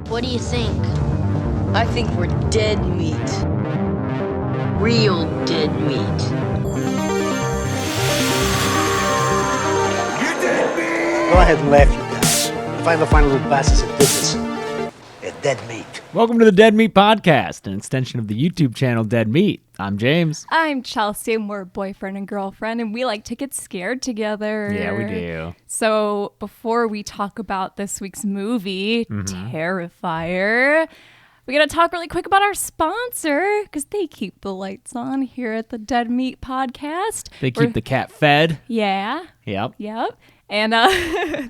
What do you think? I think we're dead meat. Real dead meat. You're dead meat! Go ahead and laugh, you guys. If I ever find a little bastards that did this, they're dead meat. Welcome to the Dead Meat Podcast, an extension of the YouTube channel Dead Meat. I'm James. I'm Chelsea, and we're boyfriend and girlfriend, and we like to get scared together. Yeah, we do. So before we talk about this week's movie, Terrifier, we got to talk really quick about our sponsor, because they keep the lights on here at the Dead Meat Podcast. They keep the cat fed. Yeah. Yep. And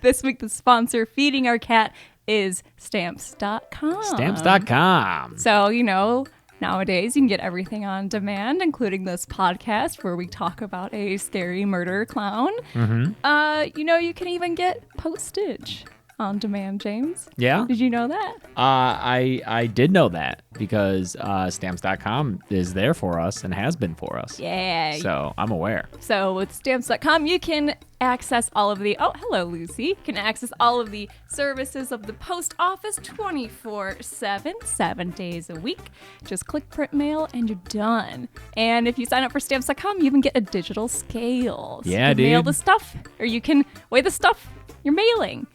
this week, the sponsor feeding our cat is Stamps.com. Stamps.com. So, nowadays you can get everything on demand, including this podcast where we talk about a scary murder clown. You can even get postage on demand, James. Yeah? Did you know that? I did know that because Stamps.com is there for us and has been for us. Yeah. So I'm aware. So with Stamps.com, you can access all of the... Oh, hello, Lucy. You can access all of the services of the post office 24/7, 7 days a week. Just click print mail and you're done. And if you sign up for Stamps.com, you even get a digital scale. So Yeah, you can mail dude. the stuff, or you can weigh the stuff you're mailing.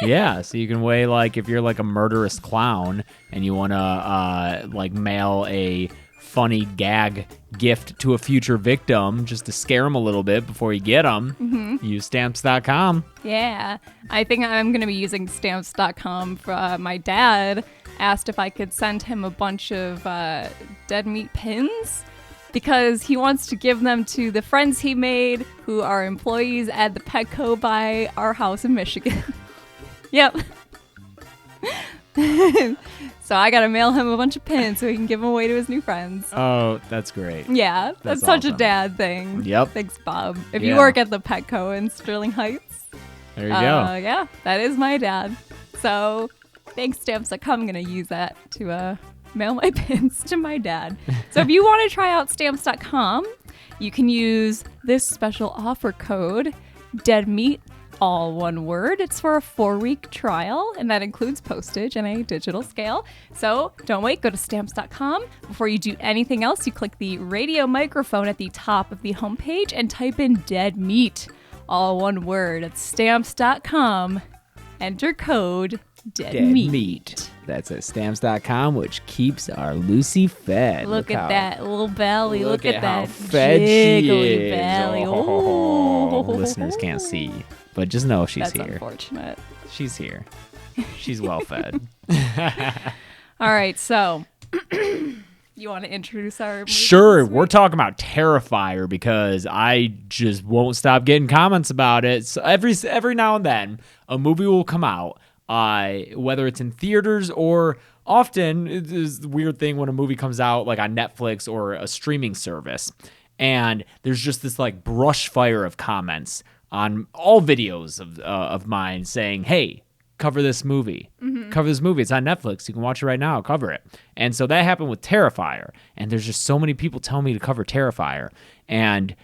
Yeah, so you can weigh, like, if you're like a murderous clown and you want to mail a funny gag gift to a future victim just to scare them a little bit before you get them, use Stamps.com. Yeah, I think I'm going to be using Stamps.com for my dad asked if I could send him a bunch of dead meat pins because he wants to give them to the friends he made who are employees at the Petco by our house in Michigan. Yep. So I got to mail him a bunch of pins so he can give them away to his new friends. Oh, that's great. Yeah, that's such awesome. a dad thing. Yep. Thanks, Bob. If Yeah. you work at the Petco in Sterling Heights, There you go. yeah, that is my dad. So thanks, Stamps.com. I'm going to use that to mail my pins to my dad. So if you want to try out Stamps.com, you can use this special offer code, DEADMEAT, all one word. It's for a 4-week trial, and that includes postage and a digital scale. So don't wait. Go to Stamps.com. Before you do anything else, you click the radio microphone at the top of the homepage and type in Dead Meat, all one word. It's Stamps.com. Enter code Dead Meat. That's at Stamps.com, which keeps our Lucy fed. Look at how- that little belly. Look at how that fed she jiggly is. belly. Oh, Oh. listeners can't see, but just know she's That's here. unfortunate. She's here. She's well fed. All right, so you want to introduce our movie Sure, this we're week? talking about Terrifier because I just won't stop getting comments about it. So every now and then, a movie will come out, whether it's in theaters or often it is the weird thing when a movie comes out like on Netflix or a streaming service, and there's just this like brush fire of comments on all videos of mine saying, "Hey, cover this movie. Cover this movie. It's on Netflix. You can watch it right now. Cover it." And so that happened with Terrifier. And there's just so many people telling me to cover Terrifier. And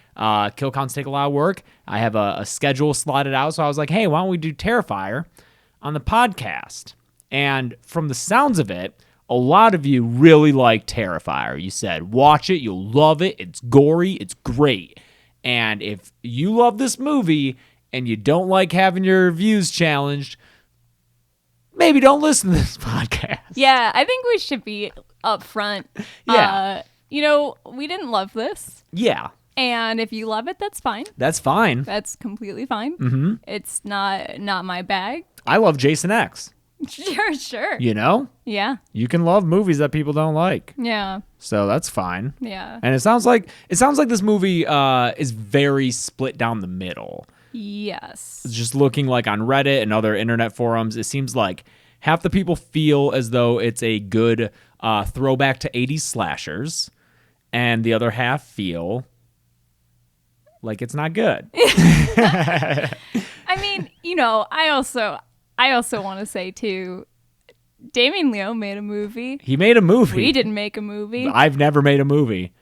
kill counts take a lot of work. I have a schedule slotted out. So I was like, hey, why don't we do Terrifier on the podcast? And from the sounds of it, a lot of you really like Terrifier. You said, watch it. You'll love it. It's gory. It's great. And if you love this movie and you don't like having your views challenged, maybe don't listen to this podcast. Yeah, I think we should be upfront. Yeah. We didn't love this. Yeah, And if you love it, that's fine. that's fine. That's completely fine. It's not my bag. I love Jason X. Sure. You know? Yeah. You can love movies that people don't like. Yeah. So that's fine. Yeah. And it sounds like this movie is very split down the middle. Yes. Just looking like on Reddit and other internet forums, it seems like half the people feel as though it's a good throwback to 80s slashers, and the other half feel like it's not good. I mean, I also want to say too, Damien Leo made a movie. He made a movie. We didn't make a movie. I've never made a movie,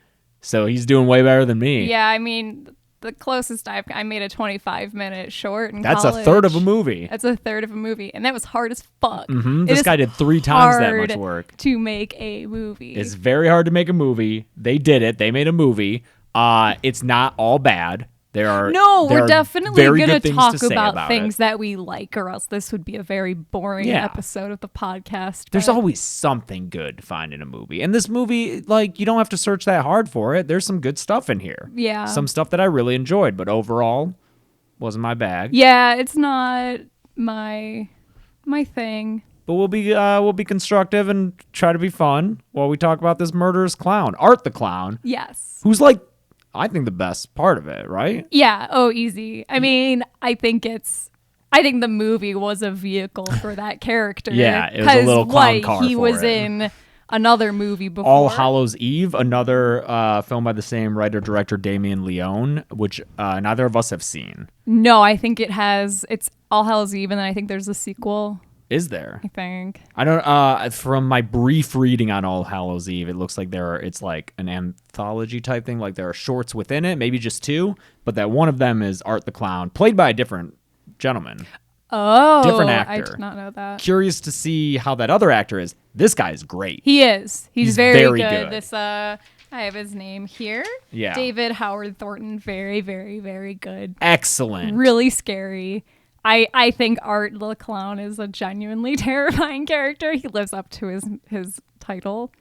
so he's doing way better than me. Yeah, I mean, the closest I made a 25-minute short in That's college. a third of a movie. That's a third of a movie, and that was hard as fuck. This guy did 3 times that much work. To make a movie. It's very hard to make a movie. They did it. They made a movie. It's not all bad. We're definitely going to talk about things it. that we like, or else this would be a very boring episode of the podcast. There's always something good to find in a movie. And this movie, like, you don't have to search that hard for it. There's some good stuff in here. Yeah. Some stuff that I really enjoyed, but overall, wasn't my bag. Yeah, it's not my thing. But we'll be constructive and try to be fun while we talk about this murderous clown, Art the Clown. Yes. Who's like, I think the best part of it, right? Yeah. Oh, easy. I mean, I think the movie was a vehicle for that character. Yeah, it was a little clown car he for was it. in another movie before. All Hallows Eve, another film by the same writer-director Damien Leone, which neither of us have seen. No, I think it's All Hallows Eve, and then I think there's a sequel. Is there? I think. I don't. From my brief reading on All Hallows Eve, it looks like it's like an anthology type thing. Like there are shorts within it, maybe just 2, but that one of them is Art the Clown, played by a different gentleman. Oh, different actor. I did not know that. Curious to see how that other actor is. This guy is great. He is. He's very good. This I have his name here. Yeah. David Howard Thornton. Very, very, very good. Excellent. Really scary. I think Art the Clown is a genuinely terrifying character. He lives up to his title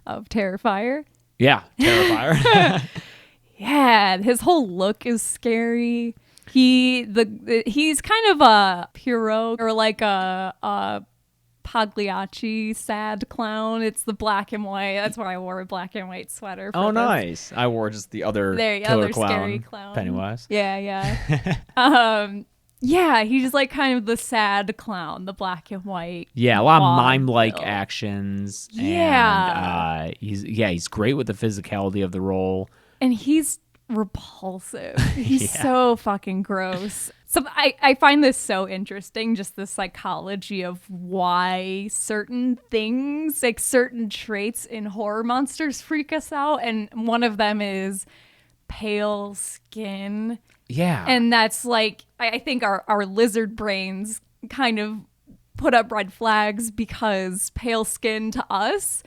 of Terrifier. Yeah, Terrifier. Yeah, his whole look is scary. He's kind of a Pierrot or like a Pagliacci sad clown. It's the black and white. That's why I wore a black and white sweater. For this. Nice. I wore just the other killer clown, scary clown, Pennywise. Yeah. Yeah, he's like kind of the sad clown, the black and white. Yeah, a lot of mime-like actions. Yeah. And he's great with the physicality of the role. And he's repulsive. He's so fucking gross. So I find this so interesting, just the psychology of why certain things, like certain traits in horror monsters freak us out. And one of them is pale skin. Yeah. And that's like, I think our lizard brains kind of put up red flags because pale skin to us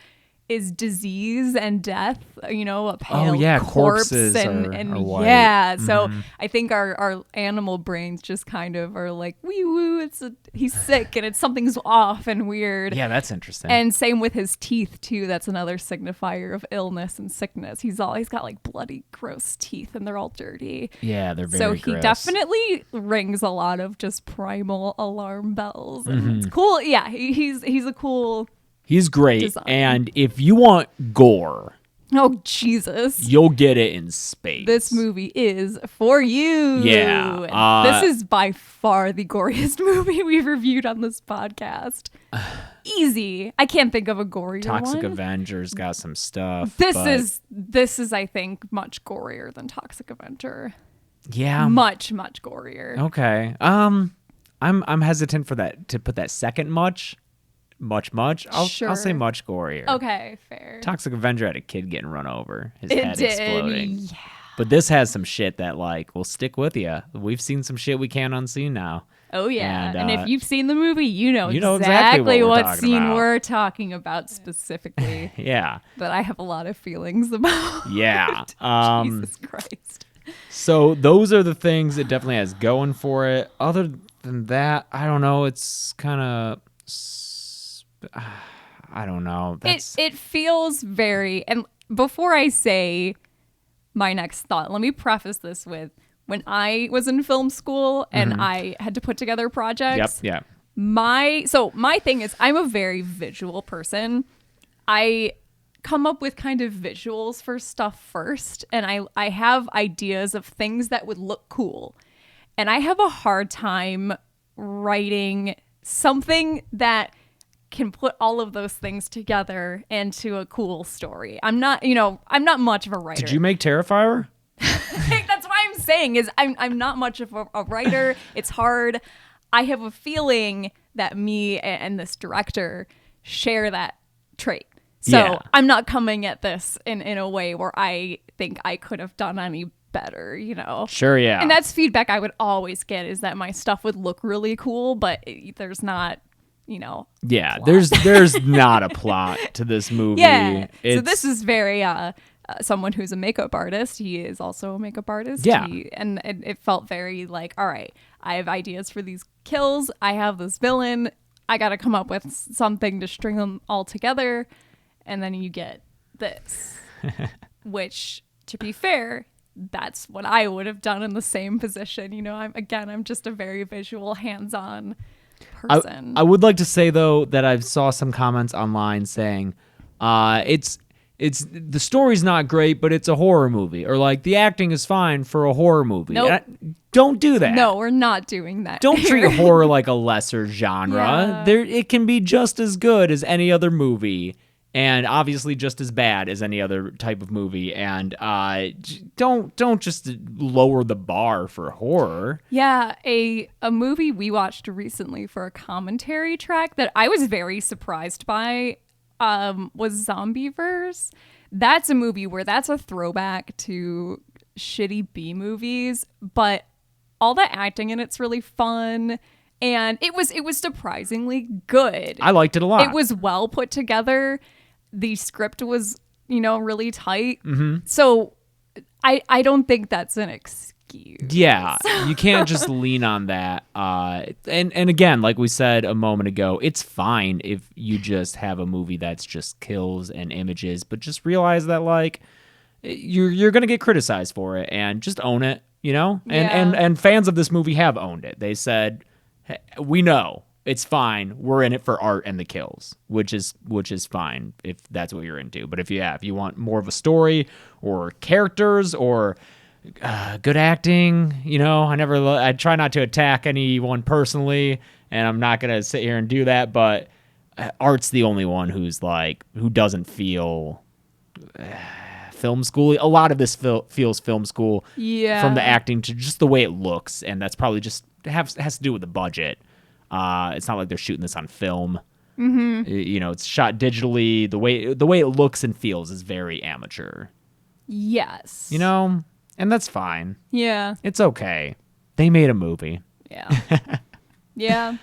is disease and death, a pale corpse corpses and are white. Yeah. So I think our animal brains just kind of are like, wee woo, he's sick and something's off and weird. Yeah, that's interesting. And same with his teeth too. That's another signifier of illness and sickness. He's got like bloody, gross teeth and they're all dirty. Yeah, they're very So gross. he definitely rings a lot of just primal alarm bells. And it's cool. Yeah, he's a cool. He's great. Design. And if you want gore, oh Jesus, you'll get it in spades. This movie is for you. Yeah. This is by far the goriest movie we've reviewed on this podcast. Easy. I can't think of a gorier Toxic one. Avengers got some stuff. This is I think much gorier than Toxic Avenger. Yeah. Much gorier. Okay. I'm hesitant for that to put that second much. I'll say much gorier. Okay, fair. Toxic Avenger had a kid getting run over, his It head did, exploding. yeah. But this has some shit that will stick with you. We've seen some shit we can't unsee now. Oh yeah, And, if you've seen the movie, you know exactly what what scene about. we're talking about specifically. Yeah. That I have a lot of feelings about. Yeah. Jesus Christ. So those are the things it definitely has going for it. Other than that, I don't know. It's kind of, I don't know. It feels very, and before I say my next thought, let me preface this with, when I was in film school and I had to put together projects. Yep. My thing is, I'm a very visual person. I come up with kind of visuals for stuff first, and I have ideas of things that would look cool. And I have a hard time writing something that can put all of those things together into a cool story. I'm not much of a writer. Did you make Terrifier? That's why I'm saying is I'm not much of a writer. It's hard. I have a feeling that me and this director share that trait. So Yeah. I'm not coming at this in a way where I think I could have done any better, you know? Sure, yeah. And that's feedback I would always get, is that my stuff would look really cool, but there's not, you know. Yeah, plot. there's not a plot to this movie. Yeah. So It's- this is very someone who's a makeup artist. He is also a makeup artist. Yeah. And it felt very like, all right, I have ideas for these kills. I have this villain. I got to come up with something to string them all together. And then you get this, which, to be fair, that's what I would have done in the same position. You know, I'm just a very visual, hands-on person. I would like to say though that I saw some comments online saying it's the story's not great, but it's a horror movie, or like the acting is fine for a horror movie. Nope. Don't do that. No, we're not doing that. Don't here. treat horror like a lesser genre. Yeah. It can be just as good as any other movie, and obviously just as bad as any other type of movie. And don't just lower the bar for horror. Yeah, a movie we watched recently for a commentary track that I was very surprised by was Zombeavers. That's a movie where that's a throwback to shitty B movies, but all the acting in it's really fun, and it was surprisingly good. I liked it a lot. It was well put together. The script was, you know, really tight. Mm-hmm. So I don't think that's an excuse. Yeah, you can't just lean on that. And again, like we said a moment ago, it's fine if you just have a movie that's just kills and images, but just realize that like you're gonna get criticized for it, and just own it, you know. And fans of this movie have owned it. They said, hey, we know it's fine. We're in it for art and the kills, which is fine if that's what you're into. But if you want more of a story or characters or good acting, you know, I try not to attack anyone personally, and I'm not gonna sit here and do that, but Art's the only one who doesn't feel film school. A lot of this feels film school, from the acting to just the way it looks, and that's probably just has to do with the budget. It's not like they're shooting this on film. Mm-hmm. You know, it's shot digitally. The way it looks and feels is very amateur. Yes. You know. And that's fine. Yeah. It's okay. They made a movie. Yeah. Yeah.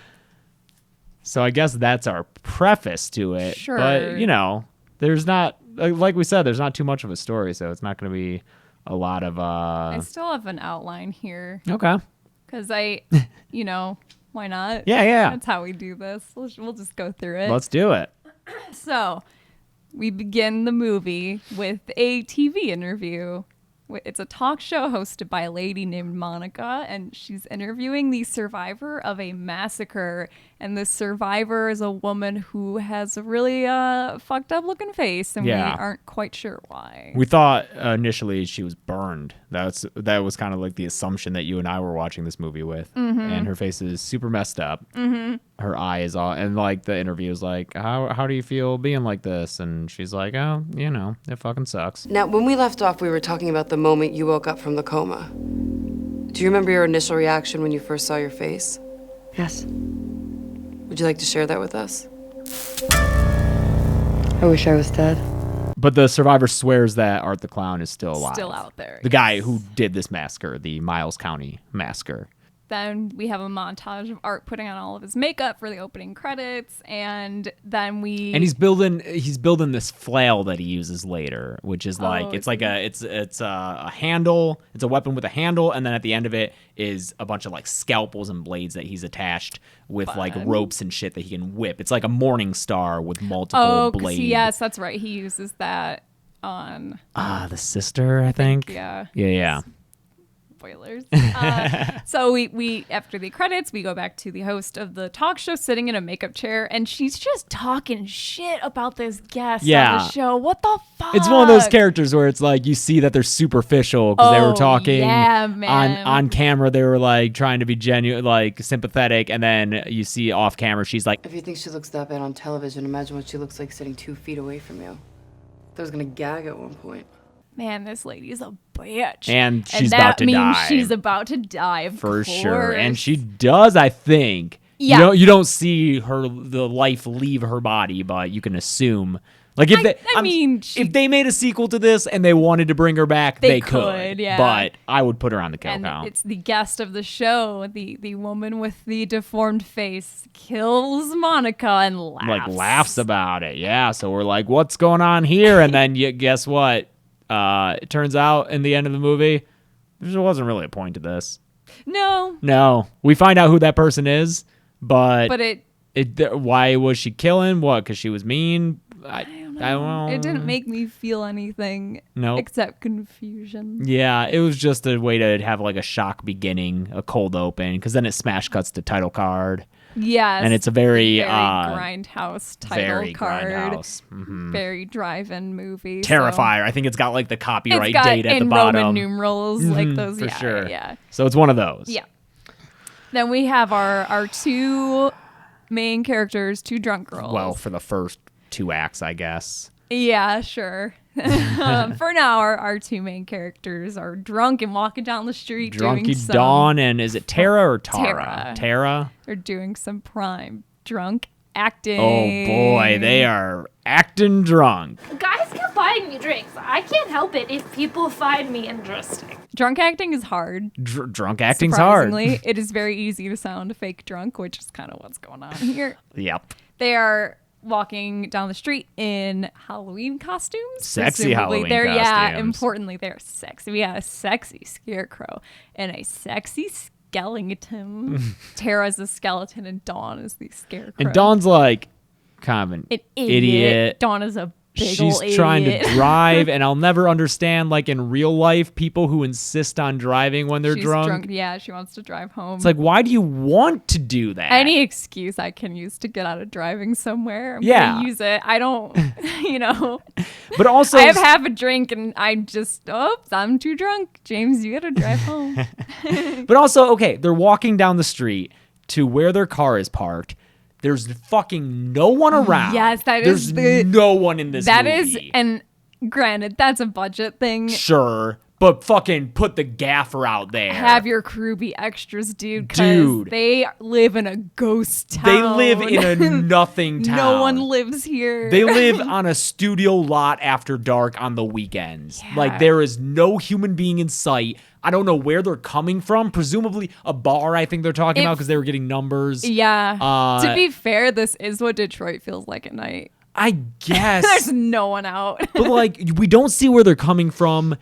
So I guess that's our preface to it. Sure. But, you know, there's not, like we said, there's not too much of a story, so it's not going to be a lot of... I still have an outline here. Okay. Because you know, why not? Yeah. That's how we do this. We'll just go through it. Let's do it. So, we begin the movie with a TV interview. It's a talk show hosted by a lady named Monica, and she's interviewing the survivor of a massacre. And the survivor is a woman who has a really fucked up looking face, and we aren't quite sure why. We thought initially she was burned. That was kind of like the assumption that you and I were watching this movie with. Mm-hmm. And her face is super messed up. Mm-hmm. Her eye is all, and like the interview is like, how do you feel being like this? And she's like, oh, you know, it fucking sucks. Now, when we left off, we were talking about the moment you woke up from the coma. Do you remember your initial reaction when you first saw your face? Yes. Would you like to share that with us? I wish I was dead. But the survivor swears that Art the Clown is still alive. Still out there. The guy who did this massacre, the Miles County massacre. Then we have a montage of Art putting on all of his makeup for the opening credits, and then he's building this flail that he uses later, which is like it's a handle, it's a weapon with a handle, and then at the end of it is a bunch of like scalpels and blades that he's attached with like ropes and shit that he can whip. It's like a morning star with multiple blades. Yes, that's right. He uses that on the sister, I think. Yeah. Spoilers. So we after the credits, we go back to the host of the talk show sitting in a makeup chair, and she's just talking shit about this guest on the show. What the fuck? It's one of those characters where it's like you see that they're superficial because they were talking on camera. They were like trying to be genuine, like sympathetic, and then you see off camera she's like, if you think she looks that bad on television, imagine what she looks like sitting 2 feet away from you. I was gonna gag at one point. Man, this lady is a bitch. And she's about to die. She's about to die, for sure. And she does, I think, Yeah. You don't see the life leave her body, but you can assume. Like if they made a sequel to this and they wanted to bring her back, they could. Yeah. But I would put her on the kill And count. it's the guest of the show, the woman with the deformed face, kills Monica and laughs. Like laughs about it. Yeah. So we're like, what's going on here? And then guess what? It turns out in the end of the movie, there wasn't really a point to this. No. We find out who that person is, but it why was she killing? What? Because she was mean? I don't know. It didn't make me feel anything except confusion. Yeah, it was just a way to have like a shock beginning, a cold open, because then it smash cuts to title card. Yes. And it's a very grindhouse title very card. Grindhouse. Mm-hmm. Very drive-in movie. Terrifier. I think it's got like the copyright it's got date at the in bottom. Roman numerals, like those. For Yeah, sure. Yeah. So it's one of those. Yeah. Then we have our two main characters, two drunk girls. Well, for the first 2 acts, I guess. Yeah, sure. For now, our two main characters are drunk and walking down the street doing Drunky some... Dawn and is it Tara or Tara? Tara? They're doing some prime drunk acting. Oh boy, they are acting drunk. Guys keep buying me drinks. I can't help it if people find me interesting. Drunk acting is hard. Drunk acting's hard. Surprisingly, it is very easy to sound fake drunk, which is kind of what's going on here. Yep. They are walking down the street in Halloween costumes. Sexy presumably. Halloween costumes. Yeah, importantly, they're sexy. We got a sexy scarecrow and a sexy skeleton. Tara's the skeleton and Dawn is the scarecrow. And Dawn's like kind of an idiot. Dawn is a big She's ol' idiot. trying to drive, and I'll never understand, like in real life, people who insist on driving when they're She's drunk. Yeah, she wants to drive home. It's like, why do you want to do that? Any excuse I can use to get out of driving somewhere, I'm Yeah. gonna use it. I don't, But also, I have half a drink and I'm too drunk. James, you gotta drive home. But also, okay, they're walking down the street to where their car is parked. There's fucking no one around. Yes, There's no one in this movie. That is, and granted, that's a budget thing. Sure, but fucking put the gaffer out there. Have your crew be extras, dude. Dude. They live in a ghost town. They live in a nothing town. No one lives here. They live on a studio lot after dark on the weekends. Yeah. Like, there is no human being in sight. I don't know where they're coming from. Presumably a bar, I think they're talking about, because they were getting numbers. Yeah. To be fair, this is what Detroit feels like at night. I guess. There's no one out. But, like, we don't see where they're coming from.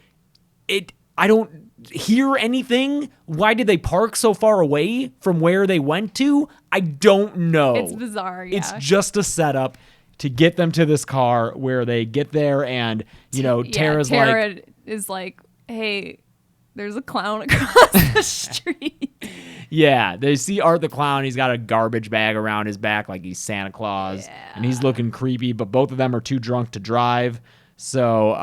I don't hear anything. Why did they park so far away from where they went to? I don't know. It's bizarre, yeah. It's just a setup to get them to this car where they get there and, Tara is like, hey, there's a clown across the street. Yeah, they see Art the Clown. He's got a garbage bag around his back like he's Santa Claus. Yeah. And he's looking creepy, but both of them are too drunk to drive. So,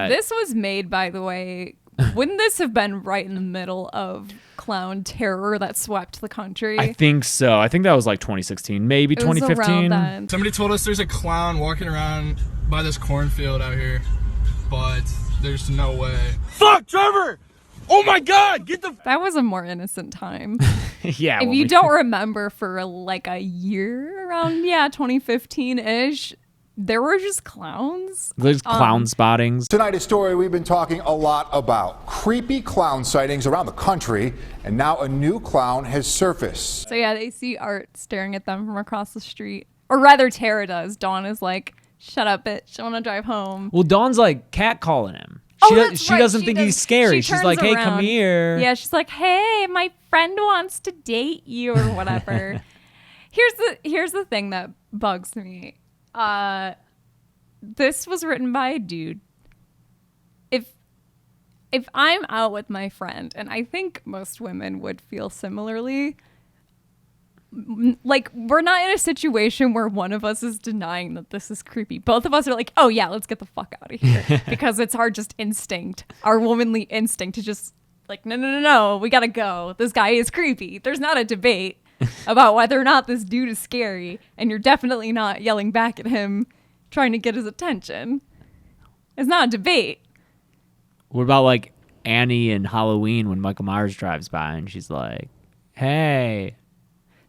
this was made, by the way, wouldn't this have been right in the middle of clown terror that swept the country? I think so. I think that was like 2016, maybe It was 2015. around then. Somebody told us there's a clown walking around by this cornfield out here, but there's no way. Fuck, Trevor! Oh my God! That was a more innocent time. Yeah. If you don't remember, for like a year around, 2015-ish, there were just clowns. There's clown spottings. Tonight, a story we've been talking a lot about. Creepy clown sightings around the country, and now a new clown has surfaced. So they see Art staring at them from across the street. Or rather, Tara does. Dawn is like, shut up, bitch. I want to drive home. Well, Dawn's like catcalling him. She doesn't think he's scary. She's like, hey, come here. Yeah, she's like, hey, my friend wants to date you or whatever. Here's the thing that bugs me. This was written by a dude. If I'm out with my friend, and I think most women would feel similarly, like, we're not in a situation where one of us is denying that this is creepy. Both of us are like, oh yeah, let's get the fuck out of here. Because it's our just instinct, our womanly instinct to just like, no, we gotta go. This guy is creepy. There's not a debate about whether or not this dude is scary. And you're definitely not yelling back at him, trying to get his attention. It's not a debate. What about like Annie in Halloween when Michael Myers drives by and she's like, hey.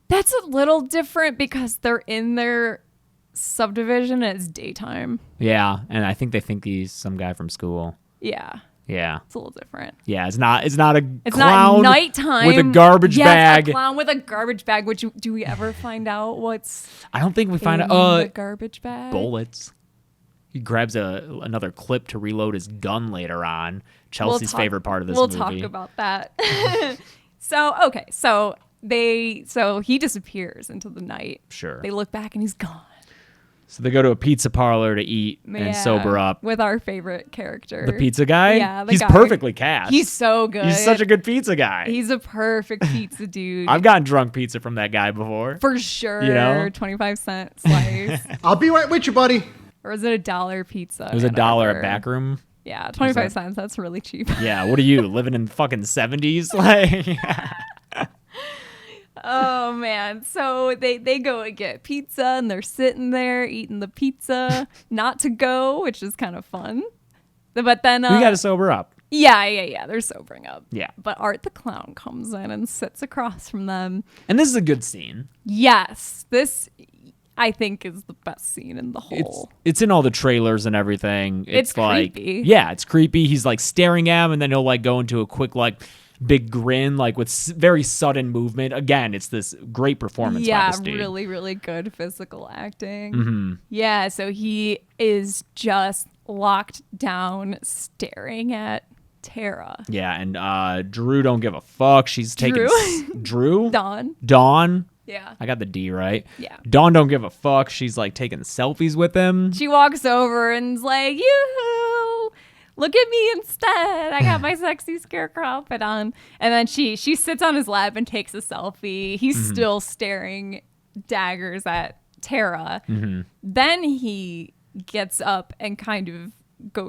That's a little different because they're in their subdivision and it's daytime. Yeah, and I think they think he's some guy from school. Yeah. Yeah. It's a little different. Yeah, it's not a It's clown not nighttime with a garbage bag. It's a clown with a garbage bag. Which do we ever find out what's I don't think we find in out. the garbage bag? Bullets. He grabs another clip to reload his gun later on. Chelsea's favorite part of this movie. We'll talk about that. So he disappears into the night. Sure. They look back and he's gone. So they go to a pizza parlor to eat and sober up. With our favorite character. The pizza guy? Yeah, He's perfectly cast. He's so good. He's such a good pizza guy. He's a perfect pizza dude. I've gotten drunk pizza from that guy before. For sure. You know? 25-cent slice. I'll be right with you, buddy. Or is it $1 pizza? It was $1 at Backroom. Yeah, 25 cents. That's really cheap. Yeah, what are you, living in the fucking 70s? Like, oh man. So they go and get pizza and they're sitting there eating the pizza, not to go, which is kind of fun. But then we got to sober up. Yeah. They're sobering up. Yeah. But Art the clown comes in and sits across from them. And this is a good scene. Yes. This I think is the best scene in the whole. It's in all the trailers and everything. It's like, creepy. Yeah, it's creepy. He's like staring at him, and then he'll like go into a quick like big grin, like with very sudden movement. Again, it's this great performance by this dude. Yeah, really, really good physical acting. Mm-hmm. Yeah, so he is just locked down, staring at Tara. Yeah, and Drew don't give a fuck. She's taking Drew. Dawn. Yeah. I got the D right. Yeah. Dawn don't give a fuck. She's like taking selfies with him. She walks over and's like, yoo-hoo, look at me instead. I got my sexy scarecrow outfit on. And then she sits on his lap and takes a selfie. He's still staring daggers at Tara. Mm-hmm. Then he gets up and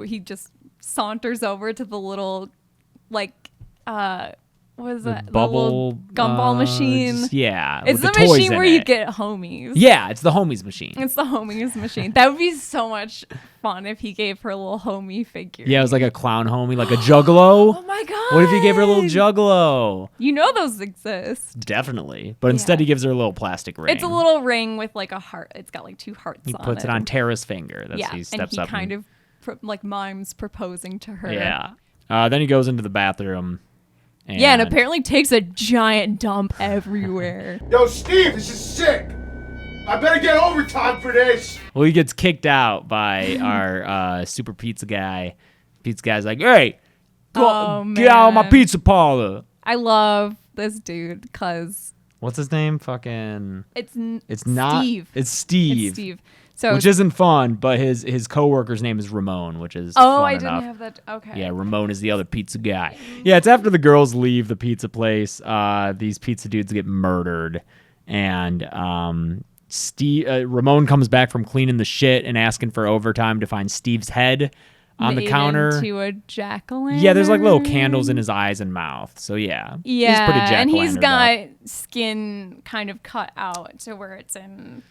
he just saunters over to the little, like, what is that? Bubble the gumball machine. It's the machine where you get homies. Yeah, it's the homies machine. It's the homies machine. That would be so much fun if he gave her a little homie figure. Yeah, it was like a clown homie, like a juggalo. Oh my god! What if he gave her a little juggalo? You know those exist. Definitely, but instead he gives her a little plastic ring. It's a little ring with like a heart. It's got like 2 hearts on it. He puts it on Tara's finger. He steps and he up. kind of mimes proposing to her. Yeah. Then he goes into the bathroom. And apparently takes a giant dump everywhere. Yo, Steve, this is sick. I better get overtime for this. Well, he gets kicked out by our super pizza guy. Pizza guy's like, hey, get out of my pizza parlor. I love this dude because... What's his name? Fucking... It's not... Steve. It's Steve. It's Steve. So which isn't fun, but his coworker's name is Ramon, which is fun I didn't enough. Have that. Okay. Yeah, Ramon is the other pizza guy. Yeah, it's after the girls leave the pizza place. These pizza dudes get murdered, and Ramon comes back from cleaning the shit and asking for overtime to find Steve's head on the counter. Into a jack-o'-lantern. Yeah, there's like little candles in his eyes and mouth. So yeah, yeah, he's pretty jack-o'-lantern. And he's got skin kind of cut out to where it's in.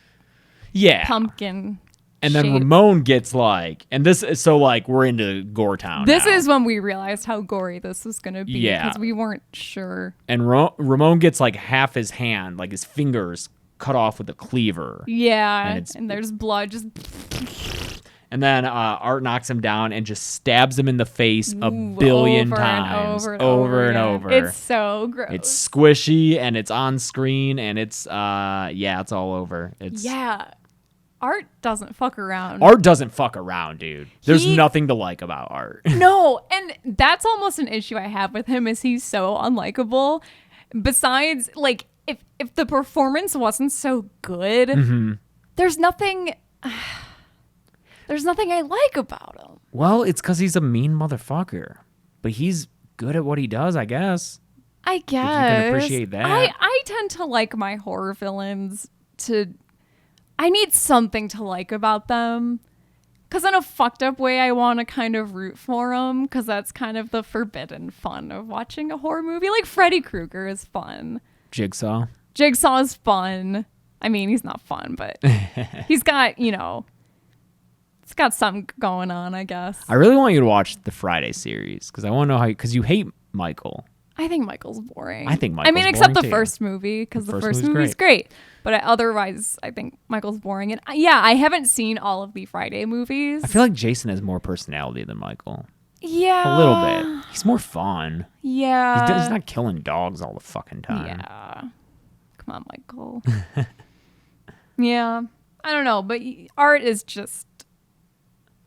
Yeah. Pumpkin. And then shape. Ramon gets like, and this is so like we're into Gore Town. This now. is when we realized how gory this was going to be. Yeah. Because we weren't sure. And Ramon gets like half his hand, like his fingers cut off with a cleaver. Yeah. And there's blood just. And then Art knocks him down and just stabs him in the face a billion times. Over and over. It's so gross. It's squishy and it's on screen and it's, it's all over. Yeah. Art doesn't fuck around. Art doesn't fuck around, dude. There's nothing to like about Art. No, and that's almost an issue I have with him is he's so unlikable. Besides, like, if the performance wasn't so good, there's nothing... There's nothing I like about him. Well, it's because he's a mean motherfucker. But he's good at what he does, I guess. I guess. If you can appreciate that. I tend to like my horror villains I need something to like about them. Because in a fucked up way, I want to kind of root for them. Because that's kind of the forbidden fun of watching a horror movie. Like Freddy Krueger is fun. Jigsaw is fun. I mean, he's not fun, but he's got, it's got something going on, I guess. I really want you to watch the Friday series because I want to know how, because you hate Michael. I think Michael's boring. I think I mean, Michael's except the boring, too. first movie, because the first movie's movie's great. But otherwise, I think Michael's boring. And yeah, I haven't seen all of the Friday movies. I feel like Jason has more personality than Michael. Yeah. A little bit. He's more fun. Yeah. He's not killing dogs all the fucking time. Yeah. Come on, Michael. Yeah. I don't know, but Art is just...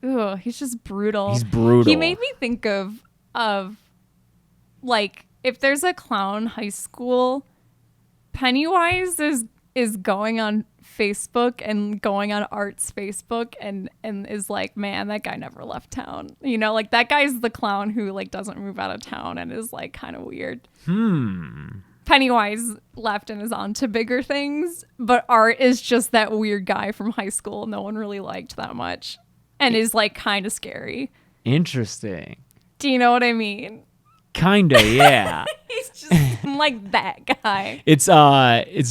Ugh, he's just brutal. He's brutal. He made me think of like, if there's a clown high school, Pennywise is going on Facebook and going on Art's Facebook and is like, man, that guy never left town. You know, like that guy's the clown who like doesn't move out of town and is like kind of weird. Pennywise left and is on to bigger things, but Art is just that weird guy from high school no one really liked that much and is like kind of scary. Interesting. Do you know what I mean? Kinda, yeah. He's just like that guy. It's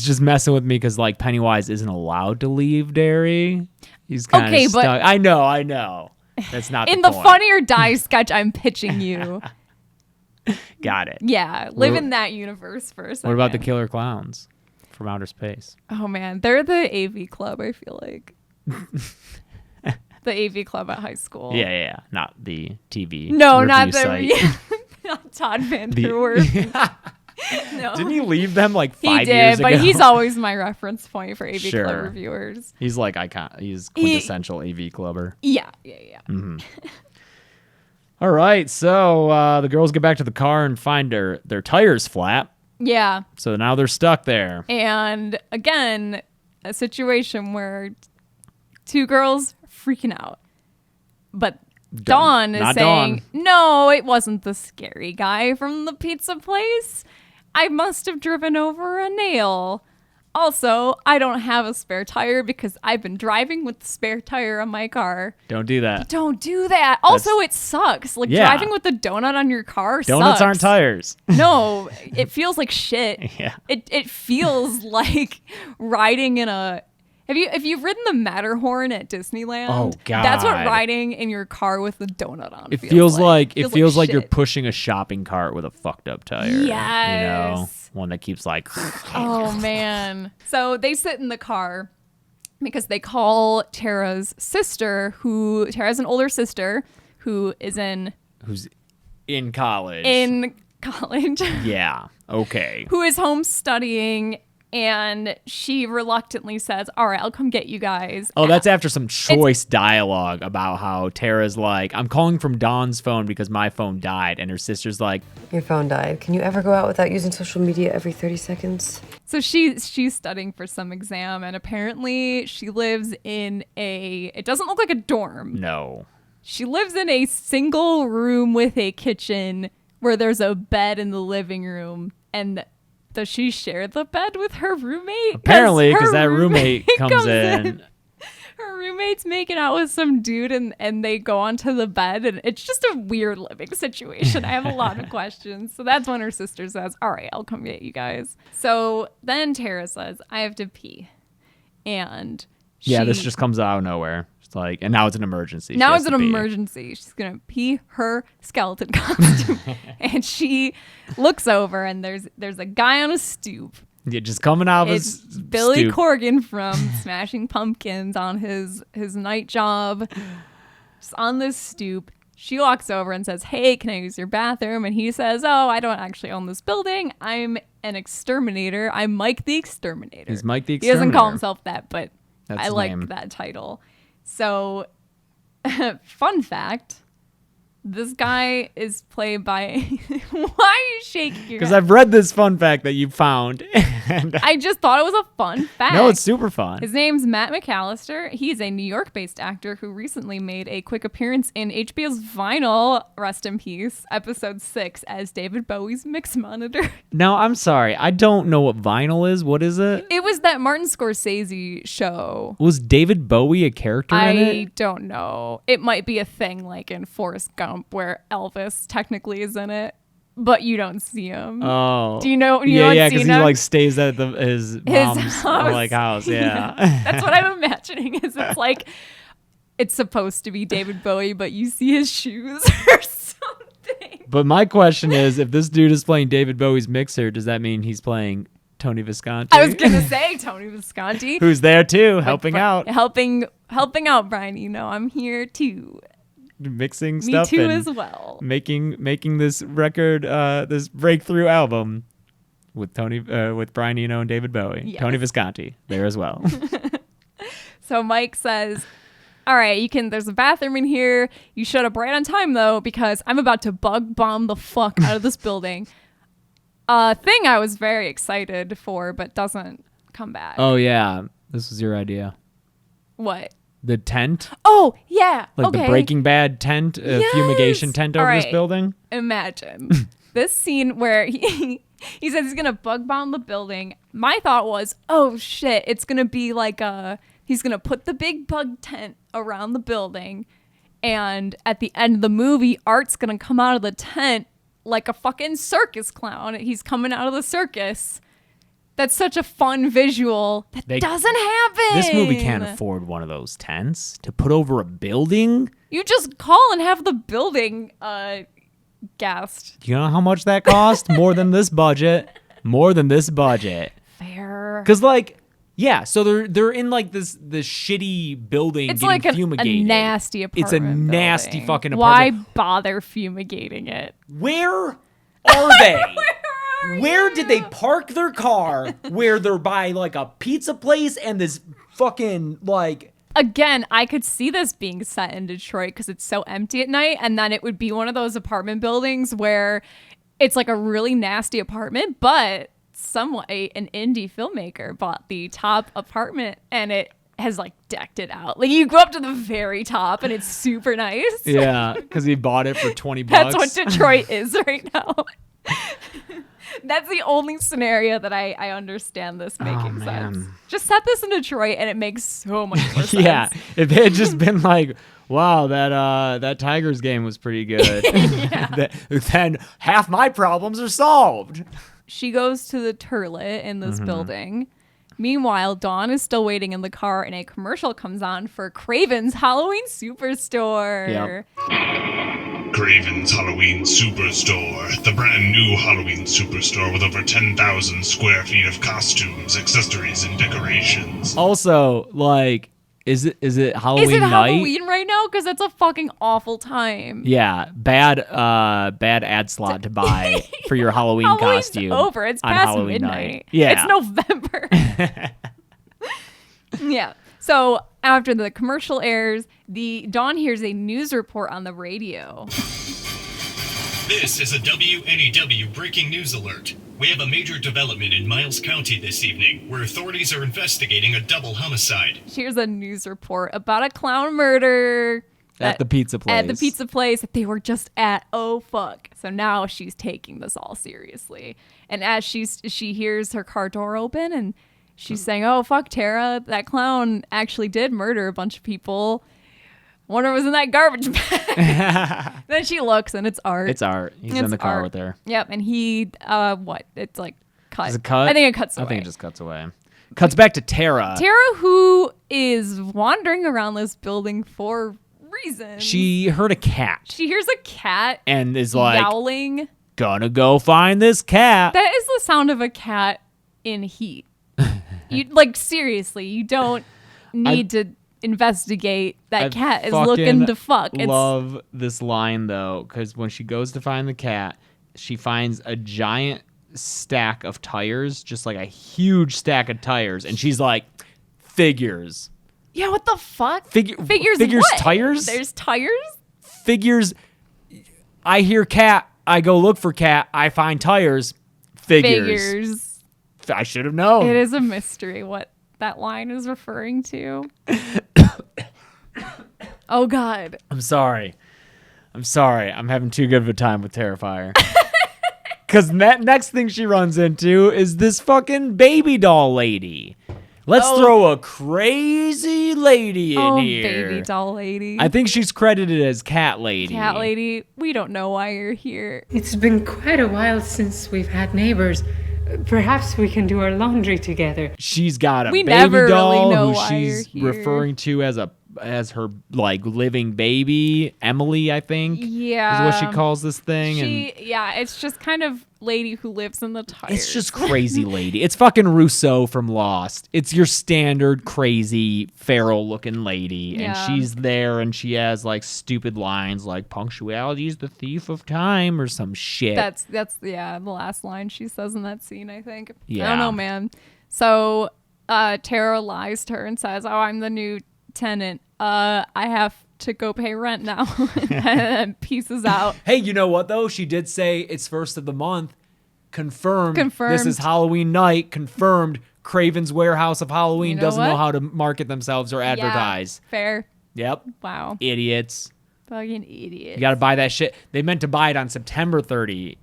just messing with me because like Pennywise isn't allowed to leave Derry. He's kind of stuck. But I know. That's not in the the point. Funny or Die sketch I'm pitching you. Got it. Yeah, live in that universe for a second. What about the killer clowns from outer space? Oh man, they're the AV club, I feel like. The AV club at high school. Yeah. Not the TV. No, review not site. not Todd Vanderwerf. No. Didn't he leave them like 5 He years did, ago? but he's always my reference point for AV Sure. club reviewers. He's like he's quintessential AV clubber. Yeah. All right, so the girls get back to the car and find their tires flat. Yeah. So now they're stuck there. And again, a situation where two girls freaking out. But Dawn is not saying, Dawn. no, it wasn't the scary guy from the pizza place. I must have driven over a nail. Also, I don't have a spare tire because I've been driving with the spare tire on my car. Don't do that. Don't do that. Also, it sucks. Like driving with a donut on your car Donuts sucks. aren't tires. No, it feels like shit. Yeah. It feels like riding in a... If you've ridden the Matterhorn at Disneyland, Oh, God. that's what riding in your car with a donut on It feels like It feels like you're shit. pushing a shopping cart with a fucked up tire. You know, Yes. one that keeps like. Oh man. So they sit in the car because they call Tara's an older sister who is Who's in college? in college. Yeah. Okay. Who is home studying, and she reluctantly says, all right, I'll come get you guys. Oh, that's after some choice dialogue about how Tara's like, I'm calling from Dawn's phone because my phone died. And her sister's like, Your phone died. Can you ever go out without using social media every 30 seconds? So she's studying for some exam, and apparently she lives in it doesn't look like a dorm. no. She lives in a single room with a kitchen where there's a bed in the living room. And does she share the bed with her roommate? Apparently, because her that roommate comes in. Her roommate's making out with some dude, and they go onto the bed, and it's just a weird living situation. I have a lot of questions. So that's when her sister says, all right, I'll come get you guys. So then Tara says, I have to pee. And Yeah, this just comes out of nowhere. It's like, and now it's an emergency. Now She it's has an to pee. emergency. She's going to pee her skeleton costume. And she looks over, and there's a guy on a stoop. Yeah, just coming out of It's his Billy stoop. Corgan from Smashing Pumpkins on his night job. Just on this stoop. She walks over and says, hey, can I use your bathroom? And he says, oh, I don't actually own this building. I'm an exterminator. I'm Mike the Exterminator. He's Mike the He doesn't call Exterminator. himself that, but That's I his like name. that title. So, fun fact. This guy is played by... Why are you shaking your Because head? I've read this fun fact that you found. And I just thought it was a fun fact. no, it's super fun. His name's Matt McAllister. He's a New York-based actor who recently made a quick appearance in HBO's Vinyl, rest in peace, episode 6 as David Bowie's mix monitor. Now, I'm sorry. I don't know what vinyl is. What is it? It was that Martin Scorsese show. Was David Bowie a character in I it? don't know. It might be a thing like in Forrest Gump where Elvis technically is in it, but you don't see him. Oh. Do you know? You yeah, haven't yeah, seen because he him? like stays at his mom's house. house. Yeah. That's what I'm imagining. Is it's like it's supposed to be David Bowie, but you see his shoes or something. But my question is, if this dude is playing David Bowie's mixer, does that mean he's playing Tony Visconti? I was gonna say Tony Visconti, who's there too, helping out, helping out, Brian. You know, I'm here too, mixing me stuff, too and as well. making this record, this breakthrough album with with Brian Eno and David Bowie. Yes. Tony Visconti there as well. So Mike says, all right, there's a bathroom in here. You showed up right on time, though, because I'm about to bug bomb the fuck out of this building. Thing I was very excited for, but doesn't come back. Oh, yeah. This was your idea. What? The tent? Oh, yeah. Like the Breaking Bad tent, fumigation tent over this building? Imagine this scene where he says he's going to bug bomb the building. My thought was, oh, shit, it's going to be like he's going to put the big bug tent around the building, and at the end of the movie, Art's going to come out of the tent like a fucking circus clown. He's coming out of the circus. That's such a fun visual. That doesn't happen. This movie can't afford one of those tents to put over a building. You just call and have the building gassed. You know how much that cost? More than this budget. Fair. Because so they're in like this shitty building. It's getting like a nasty apartment. It's a nasty building. fucking Why apartment. bother fumigating it? Where are they? Where did they park their car? Where they're by like a pizza place and this fucking like. Again, I could see this being set in Detroit because it's so empty at night, and then it would be one of those apartment buildings where it's like a really nasty apartment, but an indie filmmaker bought the top apartment and it has like decked it out. Like you go up to the very top and it's super nice. Yeah, because he bought it for $20. That's what Detroit is right now. That's the only scenario that I understand this making sense. Just set this in Detroit and it makes so much more sense. Yeah, if they had just been like, wow, that Tigers game was pretty good, then half my problems are solved. She goes to the toilet in this building. Meanwhile, Dawn is still waiting in the car and a commercial comes on for Craven's Halloween Superstore. Yep. Craven's Halloween Superstore, the brand new Halloween Superstore with over 10,000 square feet of costumes, accessories, and decorations. Also, like, is it Halloween Is it night? Halloween right now? Because that's a fucking awful time. Yeah, bad ad slot to buy for your Halloween costume. Over. It's on past Halloween midnight. Night. Yeah, it's November. Yeah. So after the commercial airs, Dawn hears a news report on the radio. This is a WNEW breaking news alert. We have a major development in Miles County this evening, where authorities are investigating a double homicide. Here's a news report about a clown murder at the pizza place. At the pizza place that they were just at. Oh fuck! So now she's taking this all seriously, and as she hears her car door open, and she's saying, "Oh fuck, Tara, that clown actually did murder a bunch of people. Wonder what was in that garbage bag." Then she looks and it's Art. It's Art. He's in the car with her. Yep, and he it's like cut. Is it cut? I think it cuts away. I think it just cuts away. Cuts back to Tara. Tara, who is wandering around this building for reasons. She heard a cat. She hears a cat and is like yowling. Gonna go find this cat. That is the sound of a cat in heat. You like seriously, you don't need to investigate. That cat is looking to fuck. I love this line though, because when she goes to find the cat, she finds a giant stack of tires, just like a huge stack of tires, and she's like, figures. Yeah, what the fuck? Figures what? Tires? There's tires? Figures. I hear cat, I go look for cat, I find tires. Figures. I should have known. It is a mystery what that line is referring to. Oh God. I'm sorry. I'm having too good of a time with Terrifier. Because that next thing she runs into is this fucking baby doll lady. Let's throw a crazy lady in here. Baby doll lady. I think she's credited as Cat Lady. Cat Lady, we don't know why you're here. It's been quite a while since we've had neighbors. Perhaps we can do our laundry together. She's got a baby never doll really know who why she's you're here. referring to as a as her like living baby, Emily, I think. Yeah. Is what she calls this thing. Yeah, it's just kind of lady who lives in the tires. It's just crazy lady. It's fucking Rousseau from Lost. It's your standard crazy feral looking lady. Yeah. And she's there and she has like stupid lines like punctuality is the thief of time or some shit. That's the last line she says in that scene, I think. Yeah. I don't know, man. So Tara lies to her and says, "Oh, I'm the new tenant. I have to go pay rent now." And then pieces out. Hey, you know what though? She did say it's first of the month. Confirmed. Confirmed. This is Halloween night. Confirmed. Craven's Warehouse of Halloween doesn't know what? how to market themselves or advertise. Yeah, fair. Yep. Wow. Idiots. Fucking idiots. You got to buy that shit. They meant to buy it on September 30th.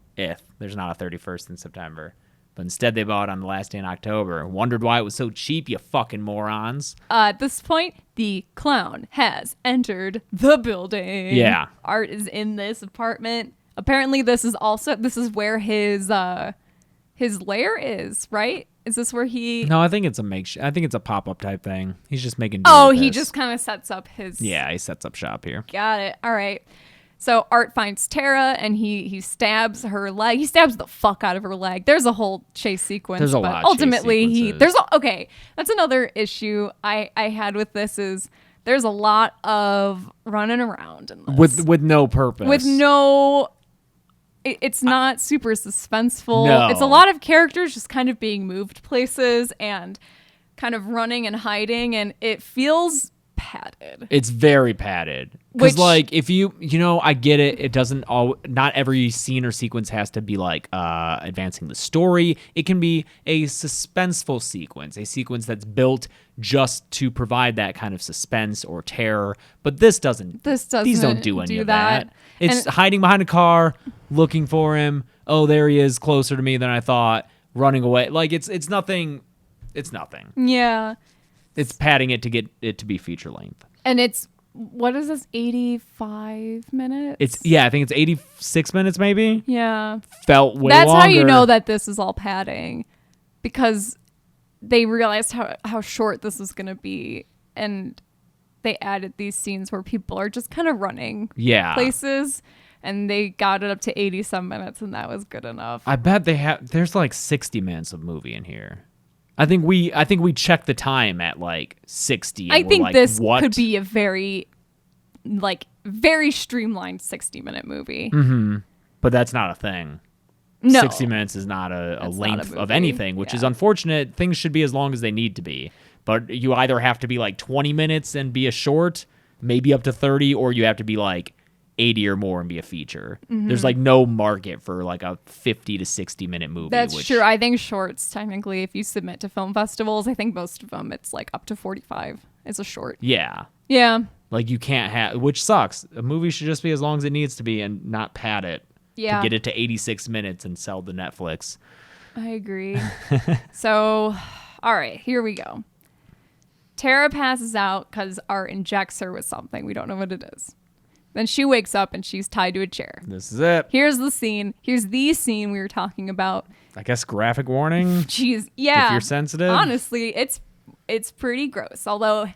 There's not a 31st in September. But instead they bought it on the last day in October. Wondered why it was so cheap, you fucking morons. At this point, the clown has entered the building. Yeah. Art is in this apartment. Apparently this is where his lair is, right? Is this where he... No, I think it's a makeshift. I think it's a pop-up type thing. He's just making... Oh, he just kind of sets up his... Yeah, he sets up shop here. Got it. All right. So Art finds Tara and he stabs her leg. He stabs the fuck out of her leg. There's a whole chase sequence. There's a but lot of chase ultimately sequences. okay. That's another issue I had with this is there's a lot of running around in this. With no purpose. With no... It's not super suspenseful. No. It's a lot of characters just kind of being moved places and kind of running and hiding, and it feels padded. It's very padded. Because, Which- like, if I get it. It doesn't not every scene or sequence has to be, like, advancing the story. It can be a suspenseful sequence, a sequence that's built just to provide that kind of suspense or terror. But this doesn't. These don't do any of that. It's hiding behind a car, looking for him. Oh, there he is, closer to me than I thought. Running away. Like, it's nothing. It's nothing. Yeah. It's padding it to get it to be feature length. And it's, what is this, 85 minutes? I think it's 86 minutes maybe. Yeah. Felt way That's longer. how you know that this is all padding, because they realized how short this is going to be, and they added these scenes where people are just kind of running places, and they got it up to 87 minutes, and that was good enough. I bet there's like 60 minutes of movie in here. I think we checked the time at like 60. I think like, this what? could be a very streamlined 60-minute movie. Mm-hmm. But that's not a thing. No. 60 minutes is not a length not a of movie. anything, which is unfortunate. Things should be as long as they need to be. But you either have to be like 20 minutes and be a short, maybe up to 30, or you have to be like 80 or more and be a feature. Mm-hmm. There's like no market for like a 50 to 60 minute movie. That's true. I think shorts, technically, if you submit to film festivals, I think most of them, it's like up to 45 is a short. Yeah. Yeah. Like you can't have, which sucks. A movie should just be as long as it needs to be and not pad it Yeah. to get it to 86 minutes and sell to Netflix. I agree. So, all right, here we go. Tara passes out because Art injects her with something. We don't know what it is. Then she wakes up and she's tied to a chair. This is it. Here's the scene. Here's the scene we were talking about. I guess graphic warning. Jeez, yeah. If you're sensitive. Honestly, it's pretty gross. Although,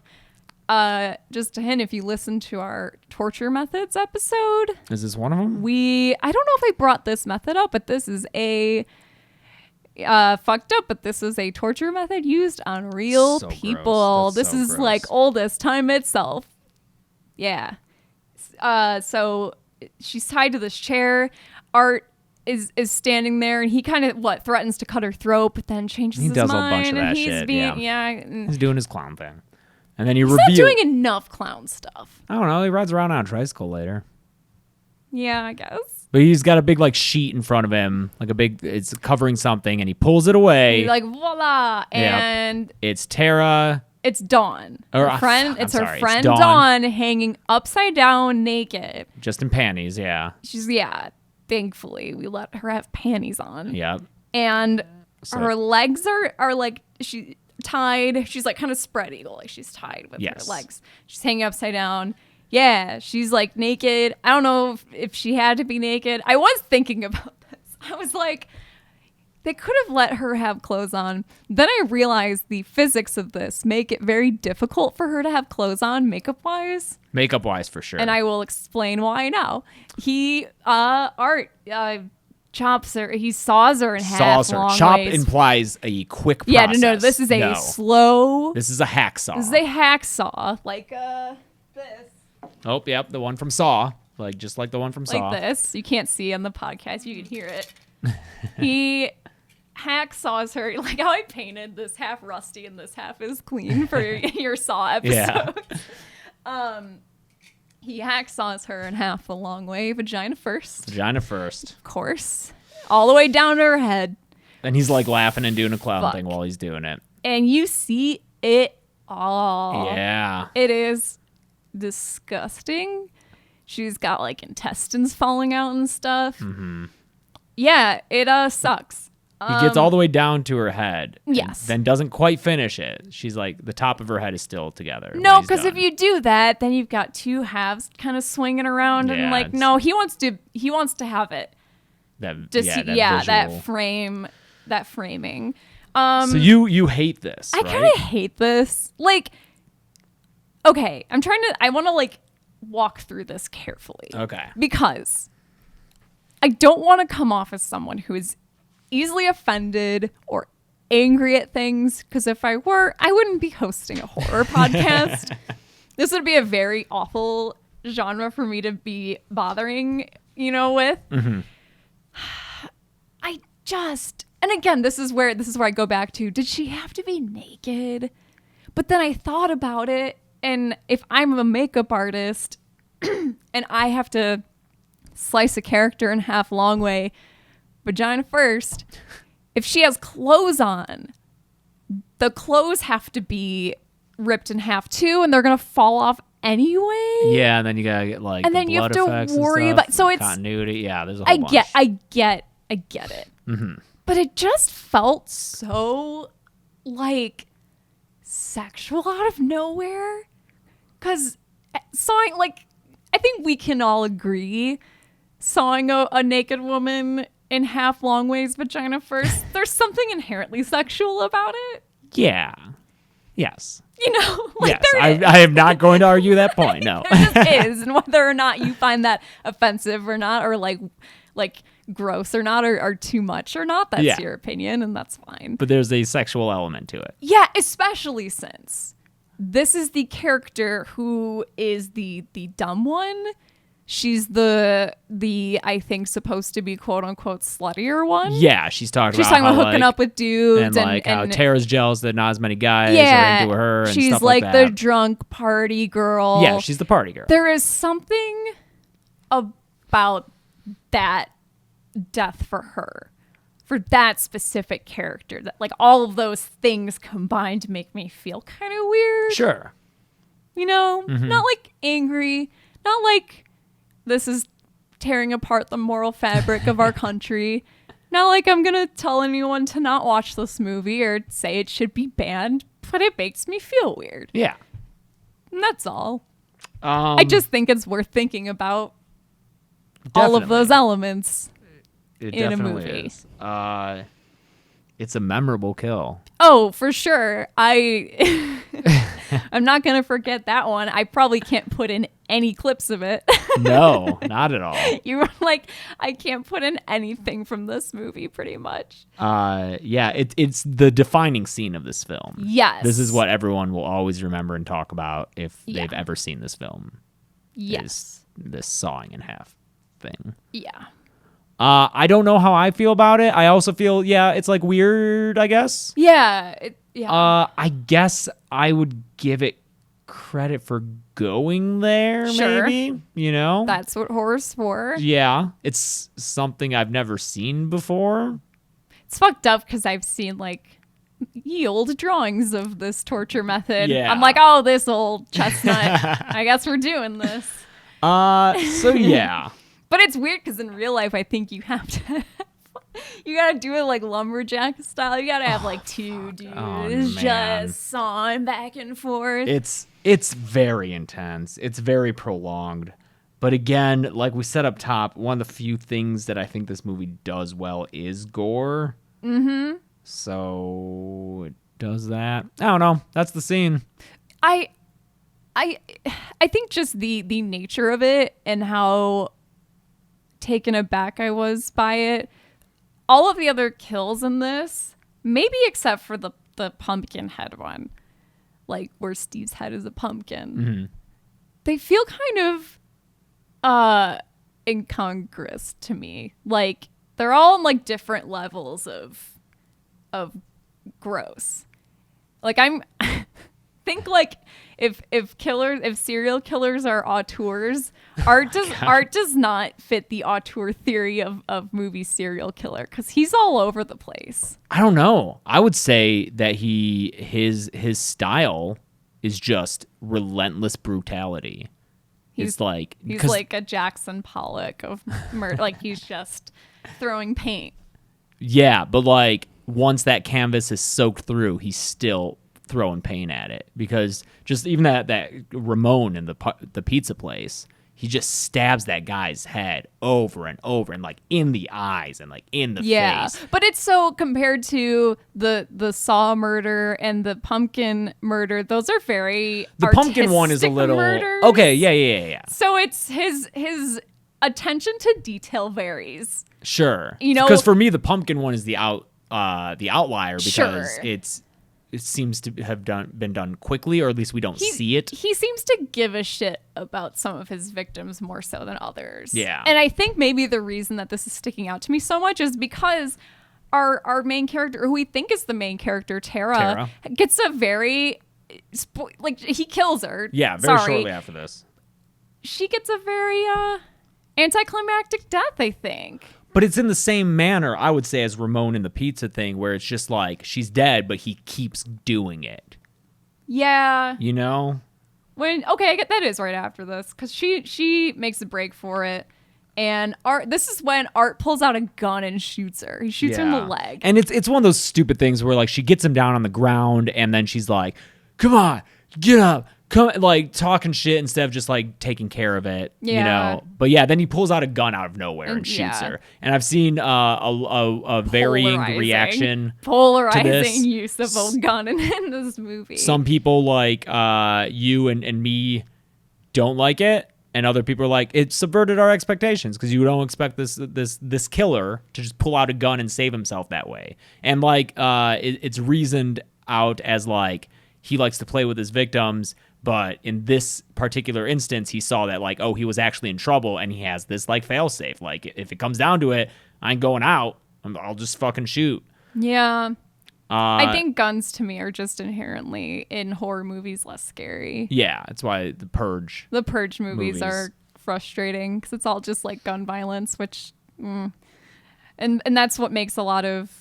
just a hint, if you listen to our torture methods episode, Is this one of them? I don't know if I brought this method up, but this is a fucked up, but this is a torture method used on real So people. gross. This That's so is gross. like old as time itself. Yeah. So she's tied to this chair. Art is standing there, and he kind of threatens to cut her throat, but then changes his does a mind. bunch of and that he's shit, being He's doing his clown thing. And then he's not doing enough clown stuff. I don't know. He rides around on a tricycle later. Yeah, I guess. But he's got a big like sheet in front of him, like it's covering something, and he pulls it away. He's like, voila, and it's Tara. it's Dawn. Or, Her friend. I'm It's her sorry, it's friend Dawn. Dawn hanging upside down, naked. Just in panties, yeah. She's thankfully we let her have panties on. Yeah. And So- her legs are like she tied. She's like kind of spread eagle, like she's tied with Yes. her legs. She's hanging upside down. Yeah, she's like naked. I don't know if she had to be naked. I was thinking about this. I was like, they could have let her have clothes on. Then I realized the physics of this make it very difficult for her to have clothes on makeup-wise. Makeup-wise, for sure. And I will explain why now. He, chops her. He saws her in half. Saws her. Long Chop ways. implies a quick process. Yeah, no. This is a slow. This is a hacksaw. This is a hacksaw, like this. Oh, yep, the one from Saw, just like the one from Saw. Like this. You can't see on the podcast. You can hear it. He hacksaws her, like how I painted this half rusty and this half is clean for your Saw episode. Yeah. He hacksaws her in half the long way, vagina first. Vagina first. Of course. All the way down to her head. And he's like laughing and doing a clown thing while he's doing it. And you see it all. Yeah. It is disgusting. She's got like intestines falling out and stuff. Mm-hmm. Yeah, it sucks. He gets all the way down to her head. Yes. Then doesn't quite finish it. She's like, the top of her head is still together. No, because if you do that, then you've got two halves kind of swinging around, Yeah, and like, no, he wants to have it. That framing. So you hate this, I right? kind of hate this. Like, okay, I want to like walk through this carefully. Okay. Because I don't want to come off as someone who is easily offended or angry at things, because if I were, I wouldn't be hosting a horror podcast. This would be a very awful genre for me to be bothering, with. Mm-hmm. And again, this is where I go back to, did she have to be naked? But then I thought about it, and if I'm a makeup artist and I have to slice a character in half long way, vagina first, if she has clothes on, the clothes have to be ripped in half too, and they're gonna fall off anyway. Yeah, and then you gotta get like, and then you have to worry about, so it's continuity. Yeah, there's a whole bunch. I get it. Mm-hmm. But it just felt so like sexual out of nowhere, because sawing, like, I think we can all agree, sawing a naked woman in half long ways vagina first, there's something inherently sexual about it. Yeah. Yes. Like, yes. I am not going to argue that point. No. There just is, and whether or not you find that offensive or not, or like gross or not, or too much or not, that's your opinion, and that's fine. But there's a sexual element to it. Yeah, especially since this is the character who is the dumb one. She's the I think supposed to be quote unquote sluttier one. Yeah, she's talking about hooking up with dudes and how Tara's jealous that not as many guys are into her. And she's stuff like the that. drunk party girl. Yeah, she's the party girl. There is something about that death for her, for that specific character, that like all of those things combined make me feel kind of weird. Sure. Mm-hmm. Not like angry, not like this is tearing apart the moral fabric of our country. Not like I'm going to tell anyone to not watch this movie or say it should be banned, but it makes me feel weird. Yeah. And that's all. I just think it's worth thinking about all of those elements in a movie. Is. It's a memorable kill. Oh, for sure. I'm not going to forget that one. I probably can't put in any clips of it. No, not at all. You were like, I can't put in anything from this movie pretty much. Yeah, it's the defining scene of this film. Yes. This is what everyone will always remember and talk about if they've ever seen this film. Yes. Is this sawing in half thing. Yeah. I don't know how I feel about it. I also feel, it's like weird, I guess. Yeah. I guess I would give it credit for going there, sure. maybe, That's what horror's for. Yeah. It's something I've never seen before. It's fucked up because I've seen, like, ye old drawings of this torture method. Yeah. I'm like, oh, this old chestnut. I guess we're doing this. So yeah. But it's weird because in real life, I think you have to, you got to do it like lumberjack style. You got to have like two dudes just sawing back and forth. It's very intense. It's very prolonged. But again, like we said up top, one of the few things that I think this movie does well is gore. Mm-hmm. So it does that. I don't know. That's the scene. I think just the nature of it and how taken aback I was by it. All of the other kills in this, maybe except for the pumpkin head one, like where Steve's head is a pumpkin, they feel kind of incongruous to me. Like they're all on like different levels of gross. Like I'm think like if serial killers are auteurs, art does not fit the auteur theory of movie serial killer, because he's all over the place. I don't know. I would say that his style is just relentless brutality. He's like a Jackson Pollock of murder. Like he's just throwing paint. Yeah, but like once that canvas is soaked through, he's still throwing paint at it, because just even that Ramon in the pizza place, he just stabs that guy's head over and over, and like in the eyes and like in the face. But it's so compared to the Saw murder and the pumpkin murder, those are very the pumpkin one is a little murders. Okay, yeah. So it's his attention to detail varies. Sure, you know, because for me the pumpkin one is the outlier, because it seems to have been done quickly, or at least we don't see it. He seems to give a shit about some of his victims more so than others. Yeah. And I think maybe the reason that this is sticking out to me so much is because our main character, who we think is the main character, Tara. Gets a very, like, he kills her. Yeah, very shortly after this. She gets a very anticlimactic death, I think. But it's in the same manner, I would say, as Ramon in the pizza thing, where it's just like she's dead, but he keeps doing it. Yeah. You know? I get that is right after this, because she makes a break for it, and this is when Art pulls out a gun and shoots her. He shoots her in the leg. And it's one of those stupid things where like she gets him down on the ground, and then she's like, "Come on, get up." Come, like talking shit instead of just like taking care of it, you know. But yeah, then he pulls out a gun out of nowhere and shoots her. And I've seen a varying reaction, polarizing use of a gun in this movie. Some people like you and me don't like it, and other people are like, it subverted our expectations, because you don't expect this killer to just pull out a gun and save himself that way. And like it's reasoned out as like he likes to play with his victims. But in this particular instance, he saw that, like, oh, he was actually in trouble, and he has this, like, failsafe. Like, if it comes down to it, I ain't going out. I'll just fucking shoot. Yeah. I think guns, to me, are just inherently, in horror movies, less scary. Yeah, that's why The Purge movies are frustrating, because it's all just, like, gun violence, which... And that's what makes a lot of,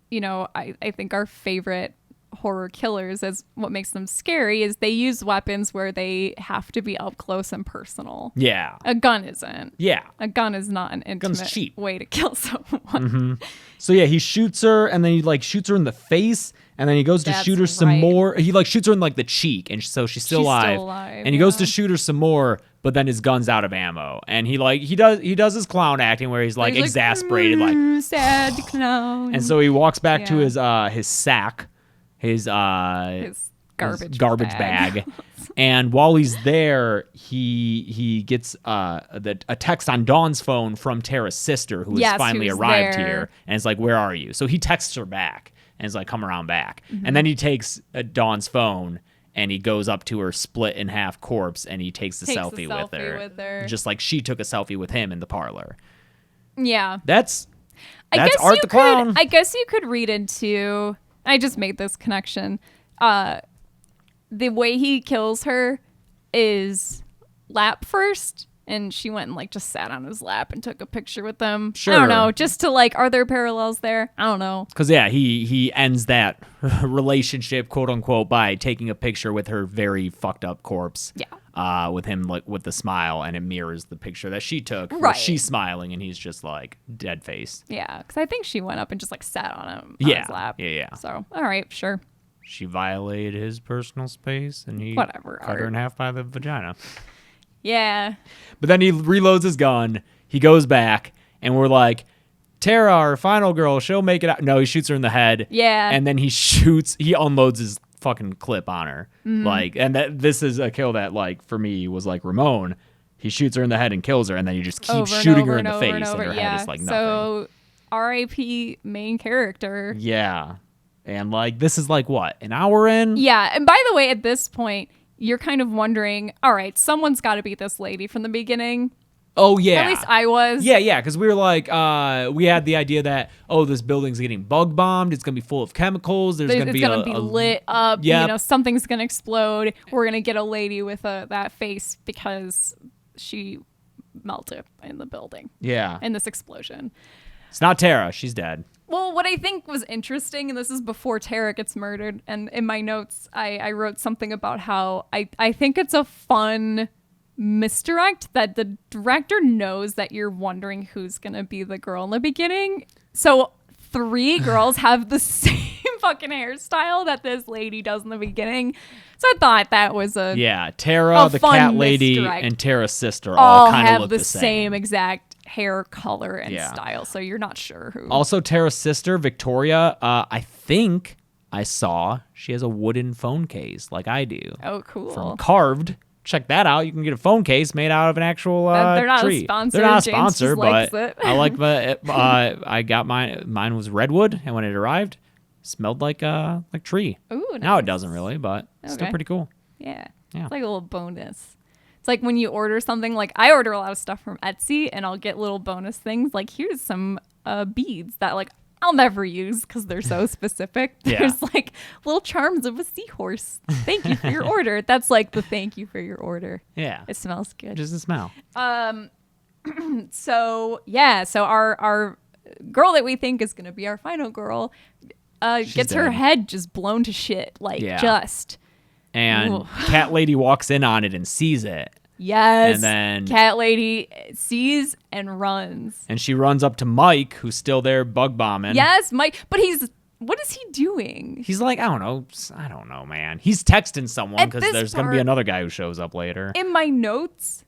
you know, I think our favorite horror killers, as what makes them scary, is they use weapons where they have to be up close and personal. Yeah. A gun isn't. Yeah. A gun is not an intimate way to kill someone. So yeah, he shoots her, and then he like shoots her in the face, and then he goes to shoot her some more. He like shoots her in like the cheek, and so she's still alive. And he goes to shoot her some more, but then his gun's out of ammo. And he does his clown acting where he's like exasperated, like sad clown. And so he walks back to his sack. His garbage bag. And while he's there, he gets a text on Dawn's phone from Tara's sister, who has finally arrived here, and is like, "Where are you?" So he texts her back and is like, "Come around back." And then he takes Dawn's phone and he goes up to her split in half corpse, and he takes a selfie with her, just like she took a selfie with him in the parlor. Yeah, that's Art the Clown. I guess you could read into. I just made this connection. The way he kills her is lap first, and she went and like just sat on his lap and took a picture with him. Sure. I don't know, just to like, are there parallels there? I don't know. Because yeah, he ends that relationship, quote unquote, by taking a picture with her very fucked up corpse. Yeah. With him like with the smile, and it mirrors the picture that she took. Where she's smiling and he's just like dead faced. Yeah, because I think she went up and just like sat on him on his lap. Yeah. So all right, sure. She violated his personal space, and he cut her in half by the vagina. Yeah. But then he reloads his gun. He goes back, and we're like, Tara, our final girl, she'll make it out. No, he shoots her in the head. Yeah. And then he unloads his fucking clip on her. Like, and this is a kill that, like, for me was like Ramon. He shoots her in the head and kills her, and then he just keeps shooting her in the face, and her head is like nothing. So, R.I.P. main character. Yeah. And, like, this is like, what, an hour in? Yeah. And by the way, at this point, you're kind of wondering, all right, someone's got to be this lady from the beginning. Oh, yeah. At least I was. Yeah, because we were like, we had the idea that, this building's getting bug bombed. It's going to be full of chemicals. It's going to be lit up. Yep. You know, something's going to explode. We're going to get a lady with that face because she melted in the building. Yeah. In this explosion. It's not Tara. She's dead. Well, what I think was interesting, and this is before Tara gets murdered, and in my notes, I wrote something about how I think it's a fun misdirect that the director knows that you're wondering who's going to be the girl in the beginning. So 3 girls have the same fucking hairstyle that this lady does in the beginning. So I thought that was Tara, the cat lady, misdirect. And Tara's sister all kind of look have the same exact hair color and style, so you're not sure who. Also, Tara's sister, Victoria, I think I saw she has a wooden phone case like I do. Oh, cool. From Carved. Check that out. You can get a phone case made out of an actual they're not tree. A sponsor. They're not a James sponsor, just likes but it. I like I got mine. Mine was redwood, and when it arrived, it smelled like tree. Ooh, nice. Now it doesn't really, but it's still pretty cool. Yeah. Yeah. It's like a little bonus. It's like when you order something, like I order a lot of stuff from Etsy and I'll get little bonus things. Like here's some beads that like I'll never use because they're so specific. Yeah. There's like little charms of a seahorse. Thank you for your order. That's like the thank you for your order. Yeah. It smells good. Just the smell. So our girl that we think is going to be our final girl gets her dead. head just blown to shit. Like just. And Ooh. Cat Lady walks in on it and sees it. Yes. And then Cat Lady sees and runs. And she runs up to Mike, who's still there bug bombing. Yes, Mike. But what is he doing? He's like, I don't know, man. He's texting someone because there's going to be another guy who shows up later. In my notes,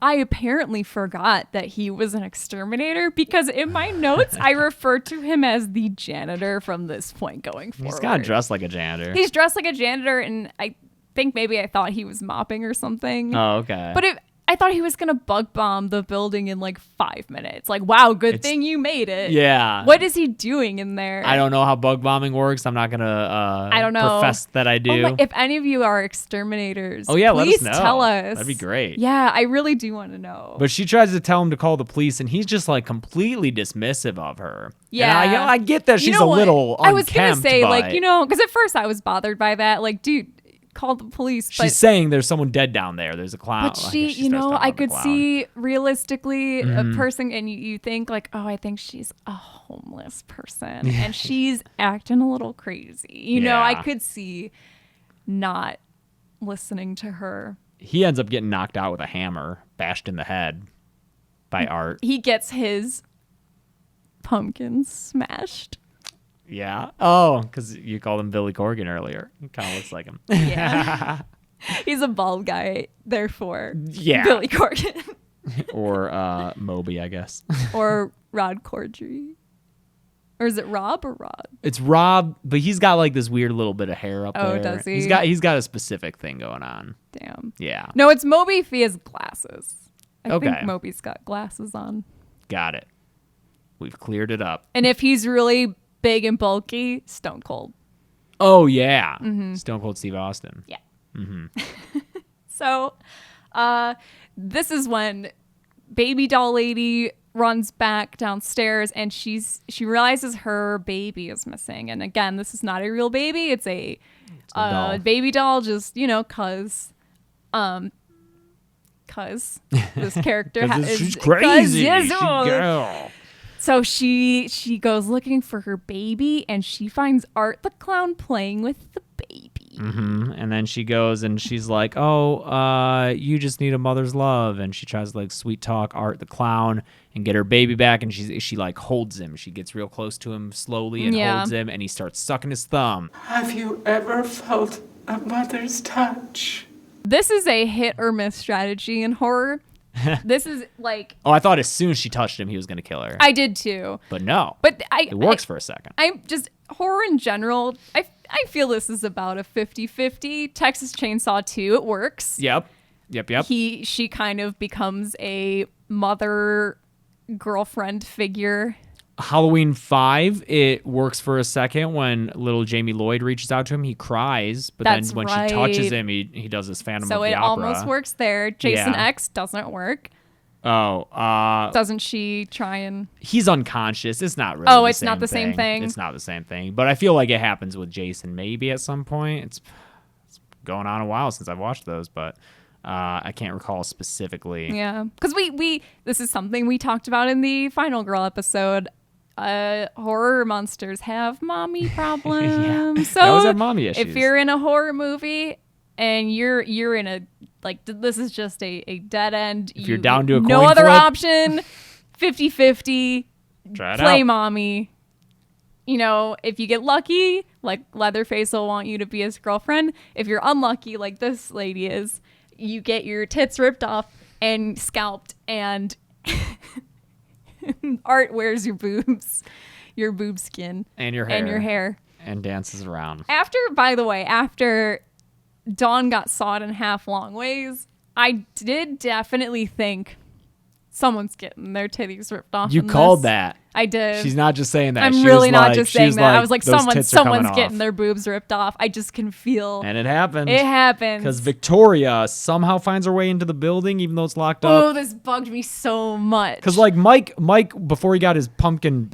I apparently forgot that he was an exterminator because in my notes, I referred to him as the janitor from this point going forward. He's kind of dressed like a janitor. He's dressed like a janitor, and I think maybe I thought he was mopping or something. Oh, okay. But I thought he was going to bug bomb the building in like 5 minutes. Like, wow, good thing you made it. Yeah. What is he doing in there? I don't know how bug bombing works. I'm not going to I don't know. profess that I do. If any of you are exterminators, let please us know. tell us. That'd be great. Yeah, I really do want to know. But she tries to tell him to call the police, and he's just like completely dismissive of her. Yeah. And I get that she's You know a what? little unkempt, I was going to say, but like, because at first I was bothered by that. Like, dude, call the police. She's saying there's someone dead down there. There's a clown. But I could see realistically a person, and you think like, oh, I think she's a homeless person, and she's acting a little crazy. You know, I could see not listening to her. He ends up getting knocked out with a hammer, bashed in the head by Art. He gets his pumpkin smashed. Yeah. Oh, because you called him Billy Corgan earlier. He kind of looks like him. Yeah. He's a bald guy, therefore. Yeah. Billy Corgan. Or Moby, I guess. Or Rod Corddry. Or is it Rob or Rod? It's Rob, but he's got like this weird little bit of hair up there. Oh, does he? He's got a specific thing going on. Damn. Yeah. No, it's Moby if he has glasses. I Okay. think Moby's got glasses on. Got it. We've cleared it up. And if he's really big and bulky, Stone Cold. Oh, yeah. Mm-hmm. Stone Cold Steve Austin. Yeah. Mm-hmm. So, this is when baby doll lady runs back downstairs and she realizes her baby is missing. And again, this is not a real baby. It's a doll. baby doll, just, cause this character she's crazy. Yes, Girl. So she goes looking for her baby and she finds Art the clown playing with the baby. Mm-hmm. And then she goes and she's like, oh, you just need a mother's love. And she tries to like sweet talk Art the clown and get her baby back. And she like holds him. She gets real close to him slowly and holds him. And he starts sucking his thumb. Have you ever felt a mother's touch? This is a hit or miss strategy in horror. This is like... Oh, I thought as soon as she touched him, he was going to kill her. I did too. But no. But it works for a second. I'm just... Horror in general, I feel this is about a 50-50. Texas Chainsaw 2, it works. Yep. She kind of becomes a mother girlfriend figure. Halloween 5, it works for a second when little Jamie Lloyd reaches out to him. He cries, but then when she touches him, he does this Phantom of the Opera. So it almost works there. Jason X doesn't work. Oh, doesn't she try and... He's unconscious. It's not really it's not the same thing. It's not the same thing. But I feel like it happens with Jason maybe at some point. It's going on a while since I've watched those, but I can't recall specifically. Yeah, because we this is something we talked about in the Final Girl episode. Horror monsters have mommy problems. So they always have mommy issues. If you're in a horror movie and you're in a this is just a dead end. If you're down to a no coin other flip, option, 50-50. Try it play out. mommy. You know, if you get lucky, like Leatherface will want you to be his girlfriend. If you're unlucky, like this lady is, you get your tits ripped off and scalped, and Art wears your boobs, your boob skin, and your hair, and dances around. After Dawn got sawed in half long ways, I did definitely think someone's getting their titties ripped off. You called that. I did. She's not just saying that. I'm She really was not like- just she saying was that. like, I was like, "Those tits are coming someone's getting off." their boobs ripped off. I just can feel. And it happened. It happened. Because Victoria somehow finds her way into the building, even though it's locked up. Oh, this bugged me so much. Because like Mike, before he got his pumpkin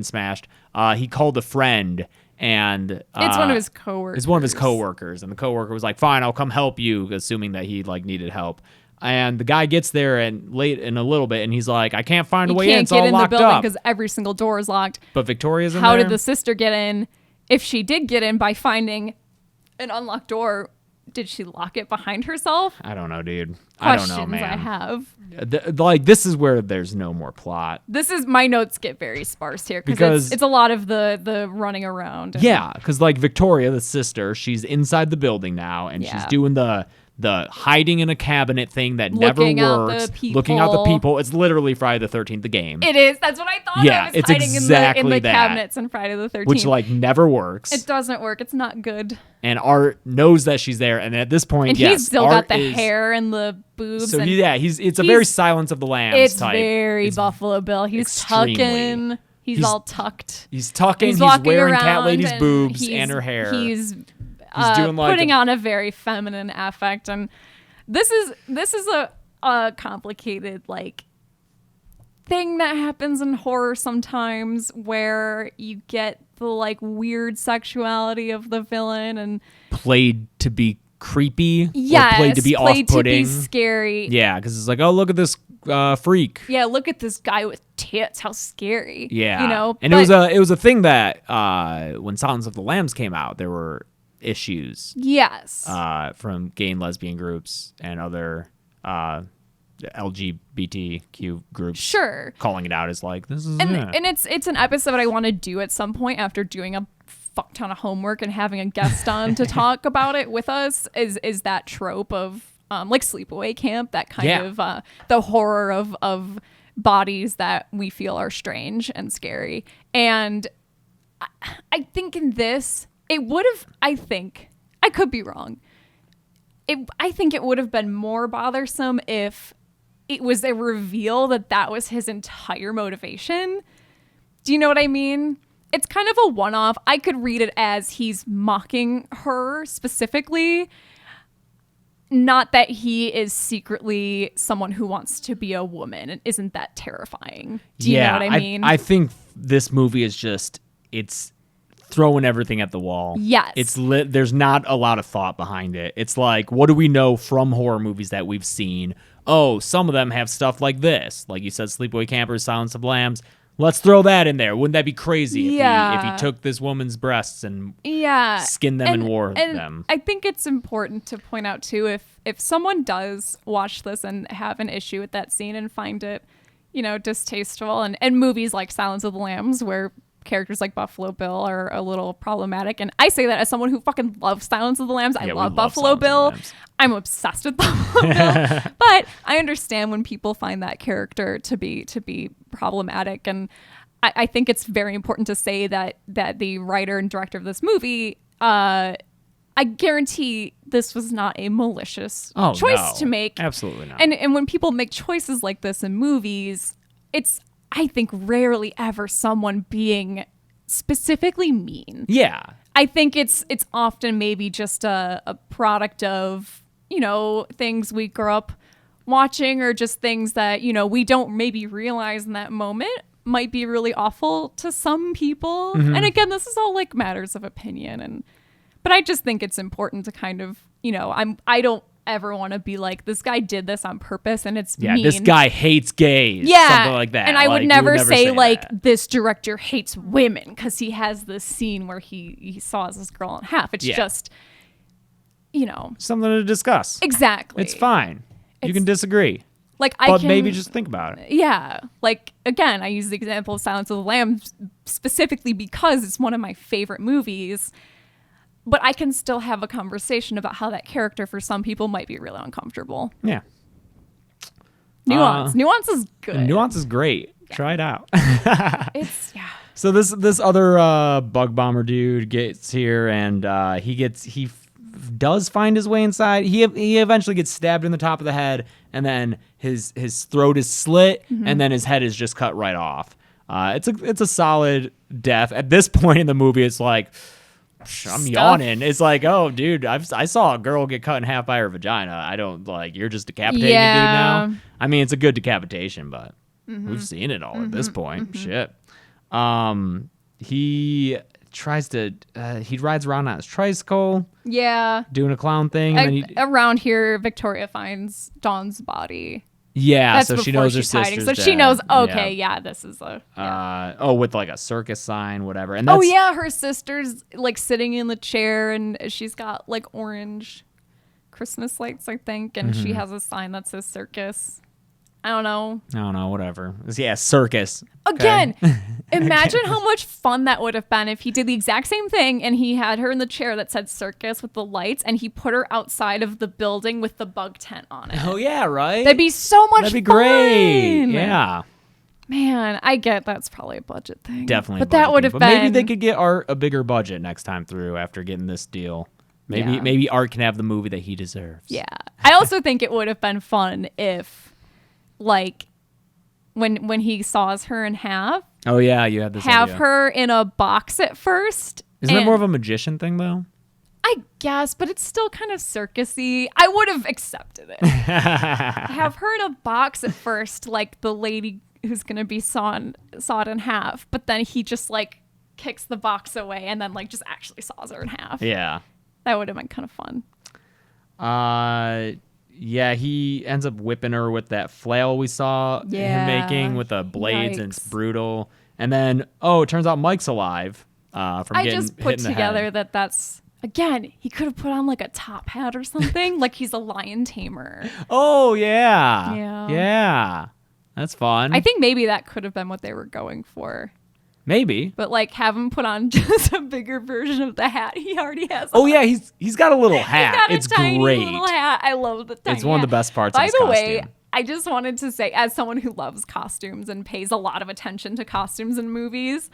smashed, he called a friend, and It's one of his coworkers. It's one of his coworkers, and the coworker was like, "Fine, I'll come help you," assuming that he like needed help. And the guy gets there and late in a little bit, and he's like, "I can't find a way in. It's all You can't get in the locked building up." because every single door is locked. But Victoria's in How there. did the sister get in? If she did get in by finding an unlocked door, did she lock it behind herself? I don't know, dude. Questions I don't know, man. I have. This is where there's no more plot. This is my notes get very sparse here Because- it's a lot of the running around. and- Yeah, because like Victoria, the sister, she's inside the building now, and she's doing the hiding in a cabinet thing that Looking never out works. the Looking out the people. people. It's literally Friday the 13th, the game. It is. That's what I thought. Yeah, of. it's hiding exactly in the that. cabinets in Friday the 13th, which like never works. it doesn't work. It's not good. And Art knows that she's there, and at this point, And yes, he's still Art got the is- hair and the boobs. So and it's a very Silence of the Lambs type. It's very It's Buffalo Bill. He's extremely. tucking. He's all tucked. He's tucking. He's walking wearing Cat around Lady's and boobs he's- and her hair. He's doing like putting on a very feminine affect, and this is a complicated like thing that happens in horror sometimes, where you get the like weird sexuality of the villain and played to be creepy. yes, or played to be off-putting. scary. Yeah, because it's like, oh, look at this freak. Yeah, look at this guy with tits. How scary. Yeah, you know. and it was a thing that when Silence of the Lambs came out, there were issues. Yes. From gay and lesbian groups and other LGBTQ groups. Sure. Calling it out as like this is and it's an episode I want to do at some point after doing a fuck ton of homework and having a guest on to talk about it with us. Is that trope of like sleepaway camp, that kind of the horror of bodies that we feel are strange and scary. And I think in this it would have, I could be wrong, I think it would have been more bothersome if it was a reveal that was his entire motivation. Do you know what I mean? It's kind of a one-off. I could read it as he's mocking her specifically, not that he is secretly someone who wants to be a woman. And isn't that terrifying? Do you know what I mean? I think this movie is just, it's throwing everything at the wall. Yes. It's there's not a lot of thought behind it. It's like, what do we know from horror movies that we've seen? Oh, some of them have stuff like this. Like you said, Sleepaway Campers, Silence of the Lambs. Let's throw that in there. Wouldn't that be crazy if he took this woman's breasts and skinned them and wore them? I think it's important to point out too, if someone does watch this and have an issue with that scene and find it, distasteful, and movies like Silence of the Lambs, where characters like Buffalo Bill are a little problematic. And I say that as someone who fucking loves Silence of the Lambs. I love Buffalo Bill. I'm obsessed with Buffalo Bill. But I understand when people find that character to be problematic. And I think it's very important to say that the writer and director of this movie, I guarantee this was not a malicious choice to make. Absolutely not. And when people make choices like this in movies, it's, I think, rarely ever someone being specifically mean. Yeah. I think it's often maybe just a product of, things we grew up watching, or just things that, we don't maybe realize in that moment might be really awful to some people. Mm-hmm. And again, this is all like matters of opinion. But I just think it's important to kind of, I don't ever want to be like, this guy did this on purpose and it's mean. This guy hates gays. Yeah. Something like that. And I would never say like, that. this director hates women because he has this scene where he saws this girl in half. It's just, something to discuss. Exactly. It's fine. You can disagree. Like, but maybe just think about it. Yeah. Like, again, I use the example of Silence of the Lambs specifically because it's one of my favorite movies. But I can still have a conversation about how that character for some people might be really uncomfortable. Yeah. Nuance. Nuance is good. Nuance is great. Yeah. Try it out. It's, yeah. So this other bug bomber dude gets here, and he does find his way inside. He eventually gets stabbed in the top of the head, and then his throat is slit, and then his head is just cut right off. It's a solid death. At this point in the movie, it's like, I'm yawning. It's like, oh, dude, I saw a girl get cut in half by her vagina. I don't like, you're just decapitating a dude now. I mean, it's a good decapitation, but we've seen it all at this point. Shit. He tries to he rides around on his tricycle. Yeah. Doing a clown thing. And then around here, Victoria finds Dawn's body. Yeah, that's so she knows her sister's hiding. So dead. she knows, okay, yeah, this is a... Yeah. With like a circus sign, whatever. And her sister's like sitting in the chair and she's got like orange Christmas lights, I think, and she has a sign that says circus. I don't know, whatever. Yeah, circus. Again, imagine how much fun that would have been if he did the exact same thing and he had her in the chair that said circus with the lights and he put her outside of the building with the bug tent on it. Oh, yeah, right? That'd be so much fun. That'd be great. Yeah. Man, I get that's probably a budget thing. Definitely. But that would have been... Maybe they could get Art a bigger budget next time through after getting this deal. Maybe Art can have the movie that he deserves. Yeah. I also think it would have been fun if... like when he saws her in half. Oh yeah, you had this have idea. her in a box at first. Isn't that more of a magician thing though? I guess, but it's still kind of circusy. I would have accepted it. Have her in a box at first, like the lady who's gonna be sawed in half, but then he just like kicks the box away and then like just actually saws her in half. Yeah. That would have been kind of fun. Yeah, he ends up whipping her with that flail we saw him making with the blades, and it's brutal. And then, it turns out Mike's alive from getting hit in the head. I just put together that's, again, he could have put on like a top hat or something, like he's a lion tamer. Oh, yeah. Yeah. That's fun. I think maybe that could have been what they were going for. Maybe. But like have him put on just a bigger version of the hat he already has. Oh yeah, he's got a little hat. It's tiny great. Little hat. I love the tiny It's one of the best parts By of his the costume. way, I just wanted to say, as someone who loves costumes and pays a lot of attention to costumes in movies,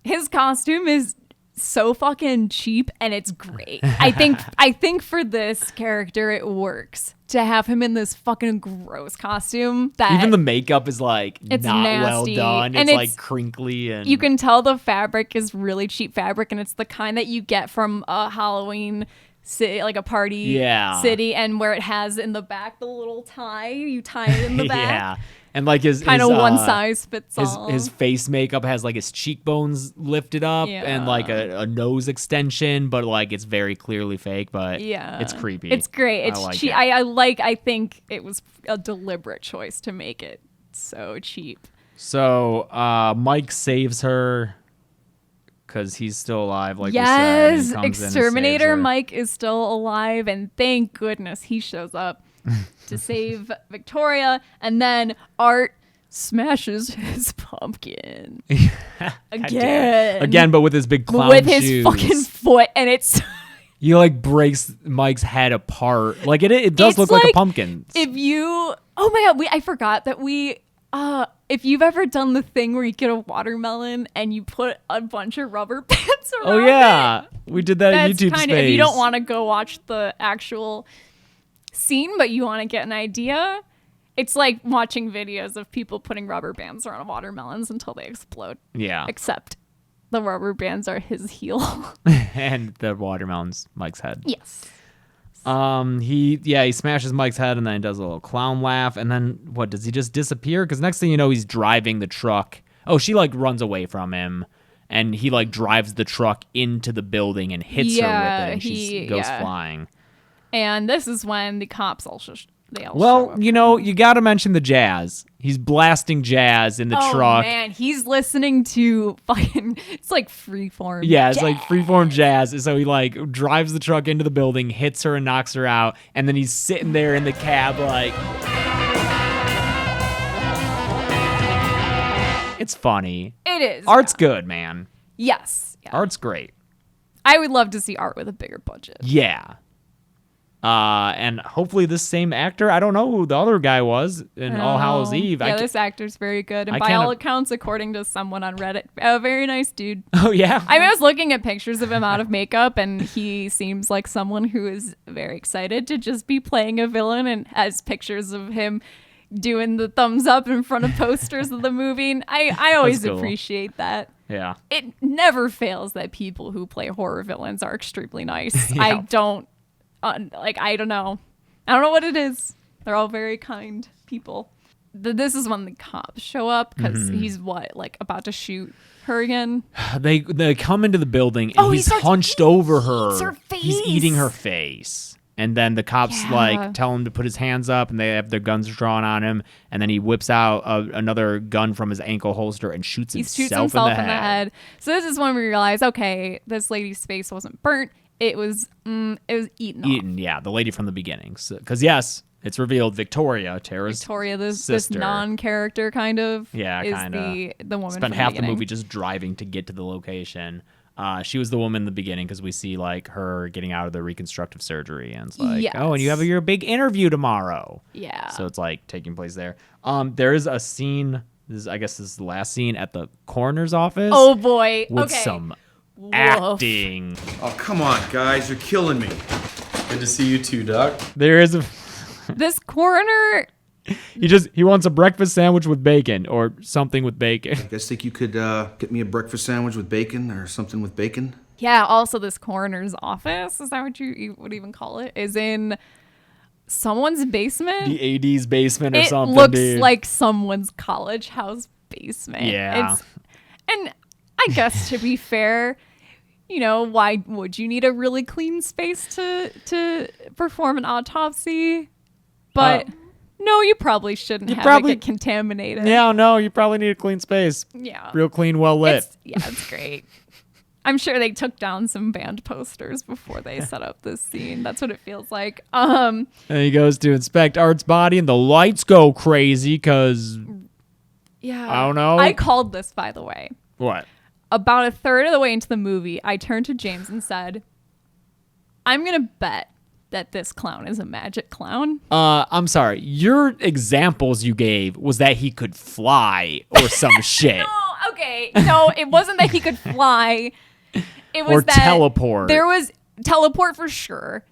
his costume is so fucking cheap and it's great. I think for this character it works to have him in this fucking gross costume that even the makeup is like it's not nasty. well done. And it's like crinkly and you can tell the fabric is really cheap fabric and it's the kind that you get from a Halloween city, like a party city, and where it has in the back the little tie, you tie it in the back. Yeah. And like his kind of one size fits all. His face makeup has like his cheekbones lifted up and like a nose extension, but like it's very clearly fake. But it's creepy. It's great. It's cheap. I think it was a deliberate choice to make it so cheap. So Mike saves her because he's still alive. Like we said, yes, Exterminator Mike is still alive, and thank goodness he shows up to save Victoria. And then Art smashes his pumpkin again, but with his big clown with his shoes. fucking foot, and it's He like breaks Mike's head apart. Like it does look like a pumpkin. If you, oh my god, I forgot that if you've ever done the thing where you get a watermelon and you put a bunch of rubber bands around Oh yeah, we did that in YouTube Space. If you don't want to go watch the actual scene, but you want to get an idea, it's like watching videos of people putting rubber bands around watermelons until they explode. Yeah. Except the rubber bands are his heel. And the watermelon's Mike's head. Yes. He smashes Mike's head and then he does a little clown laugh. And then what, does he just disappear? Because next thing you know, he's driving the truck. Oh, she like runs away from him and he like drives the truck into the building and hits her with it and she goes flying. And this is when the cops all show up. Well, you know, you got to mention the jazz. He's blasting jazz in the truck. Oh, man. He's listening to fucking... It's like freeform Yeah, it's jazz. like freeform jazz. So he, like, drives the truck into the building, hits her and knocks her out, and then he's sitting there in the cab like... It's funny. It is. Art's good, man. Yes. Yeah. Art's great. I would love to see art with a bigger budget. Yeah. And hopefully this same actor, I don't know who the other guy was in All Hallows Eve. Yeah, this actor's very good. And by all accounts, according to someone on Reddit, a very nice dude. Oh, yeah? I was looking at pictures of him out of makeup, and he seems like someone who is very excited to just be playing a villain and has pictures of him doing the thumbs up in front of posters of the movie. And I always appreciate that. Yeah. It never fails that people who play horror villains are extremely nice. Yeah. I don't know. I don't know what it is. They're all very kind people. This is when the cops show up because he's about to shoot her again. They come into the building and he's hunched over her. Her face. He's eating her face. And then the cops tell him to put his hands up and they have their guns drawn on him. And then he whips out another gun from his ankle holster and shoots himself in the head. So this is when we realize, okay, this lady's face wasn't burnt. It was eaten off. Yeah, the lady from the beginning. Because yes, it's revealed Victoria, Tara's this non-character kind of. Yeah, kind of. The woman. Spent half the movie just driving to get to the location. She was the woman in the beginning because we see like her getting out of the reconstructive surgery and it's like, oh, and you have your big interview tomorrow. Yeah. So it's like taking place there. There is a scene. This is the last scene at the coroner's office. Oh boy. With some acting. Oh, come on, guys. You're killing me. Good to see you too, Doc. There is this coroner. He wants a breakfast sandwich with bacon or something with bacon. I guess think you could get me a breakfast sandwich with bacon or something with bacon? Yeah, also this coroner's office, is that what you would even call it, is in someone's basement. The AD's basement or something. It looks like someone's college house basement. Yeah. And I guess to be fair, you know, why would you need a really clean space to perform an autopsy? But no, you probably shouldn't it get contaminated. Yeah, no, you probably need a clean space. Yeah. Real clean, well lit. It's great. I'm sure they took down some banned posters before they set up this scene. That's what it feels like. And he goes to inspect Art's body and the lights go crazy because I don't know. I called this, by the way. What? About a third of the way into the movie, I turned to James and said, I'm going to bet that this clown is a magic clown. I'm sorry. Your examples you gave was that he could fly or some shit. No, okay. No, it wasn't that he could fly. It was or that teleport. There was teleport for sure.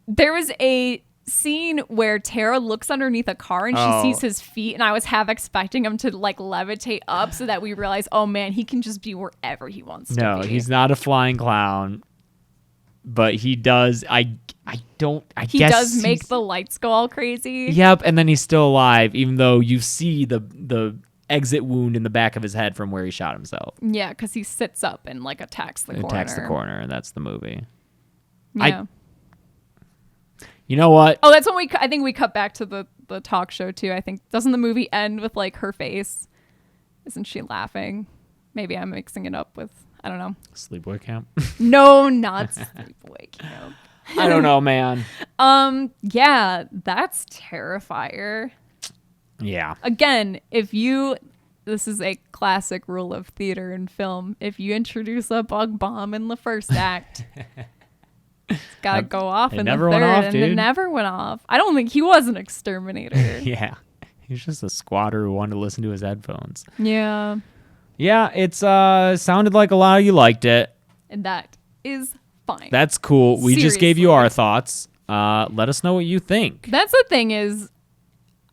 There was a scene where Tara looks underneath a car and she sees his feet, and I was half expecting him to like levitate up so that we realize, oh man, he can just be wherever he wants to be. No, he's not a flying clown. But he does. He does make the lights go all crazy. Yep, and then he's still alive, even though you see the exit wound in the back of his head from where he shot himself. Yeah, because he sits up and like attacks the corner. And that's the movie. Yeah. You know what? Oh, that's when I think we cut back to the talk show too. I think doesn't the movie end with like her face? Isn't she laughing? Maybe I'm mixing it up with, I don't know. Sleepaway Camp? No, not Sleepaway Camp. I don't know, man. Yeah, that's Terrifier. Yeah. Again, this is a classic rule of theater and film. If you introduce a bug bomb in the first act, it's got to go off in the third. And it never went off. I don't think he was an exterminator. Yeah. He's just a squatter who wanted to listen to his headphones. Yeah. Yeah, it's sounded like a lot of you liked it. And that is fine. That's cool. We just gave you our thoughts. Let us know what you think. That's the thing is,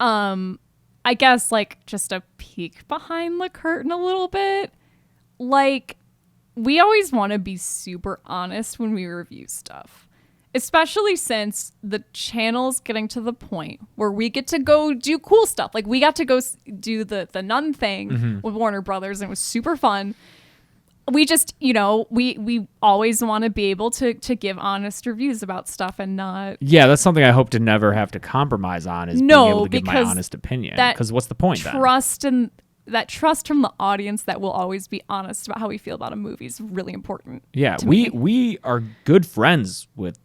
I guess, like, just a peek behind the curtain a little bit. Like, we always want to be super honest when we review stuff. Especially since the channel's getting to the point where we get to go do cool stuff. Like, we got to go do the Nun thing with Warner Brothers, and it was super fun. We just, we always want to be able to give honest reviews about stuff and not... Yeah, that's something I hope to never have to compromise on, is being able to give my honest opinion. Because what's the point then? That trust from the audience that we'll always be honest about how we feel about a movie is really important. Yeah, to me. we are good friends with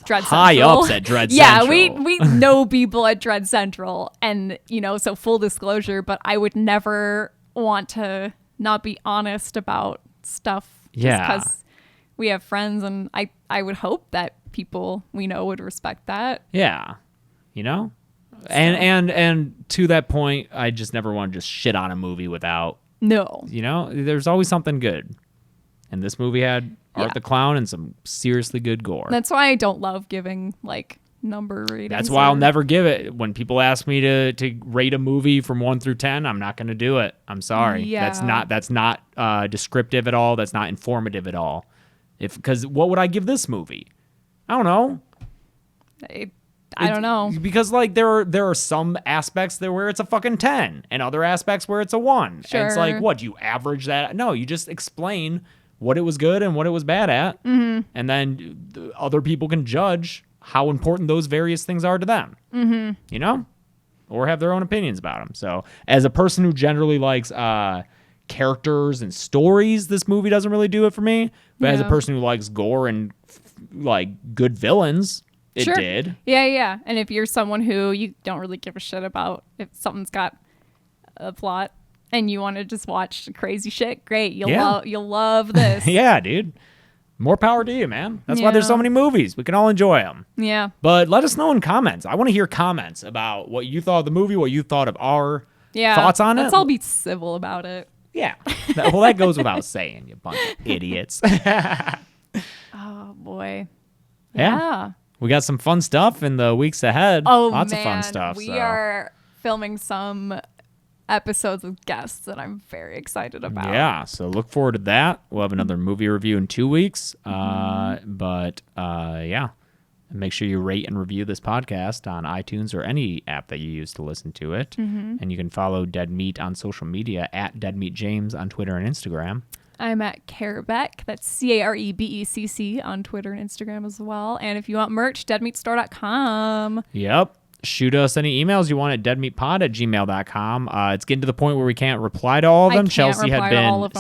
Dread high Central. ups at Dread Yeah, Central. we know people at Dread Central, and so full disclosure, but I would never want to not be honest about stuff just because we have friends, and I would hope that people we know would respect that. Yeah, and to that point, I just never want to just shit on a movie without there's always something good, and this movie had Art the Clown and some seriously good gore. That's why I don't love giving like number ratings. That's why I'll never give it. When people ask me to rate a movie from 1 through 10, I'm not going to do it. I'm sorry. Yeah. That's not descriptive at all. That's not informative at all. Because what would I give this movie? I don't know. I don't know. Because like there are some aspects there where it's a fucking 10 and other aspects where it's a 1. Sure. And it's like, what, you average that? No, you just explain what it was good and what it was bad at. Mm-hmm. And then other people can judge how important those various things are to them. Mm-hmm. Or have their own opinions about them. So as a person who generally likes characters and stories, this movie doesn't really do it for me. But as a person who likes gore and like good villains, it did. Yeah. And if you're someone who you don't really give a shit about if something's got a plot and you want to just watch crazy shit, great. You'll love this. Yeah, dude. More power to you, man. That's why there's so many movies. We can all enjoy them. Yeah. But let us know in comments. I want to hear comments about what you thought of the movie, what you thought of our thoughts on it. Let's all be civil about it. Yeah. Well, that goes without saying, you bunch of idiots. Oh, boy. Yeah. We got some fun stuff in the weeks ahead. Oh, Lots of fun stuff. We are filming some episodes with guests that I'm very excited about. Yeah, so look forward to that. We'll have another movie review in 2 weeks. Yeah. And make sure you rate and review this podcast on iTunes or any app that you use to listen to it. And you can follow Dead Meat on social media at Dead Meat James on Twitter and Instagram. I'm at Carebeck. That's CareBecc on Twitter and Instagram as well. And if you want merch, deadmeatstore.com. Yep. Shoot us any emails you want at deadmeatpod@gmail.com. It's getting to the point where we can't reply to all of them. Chelsea had been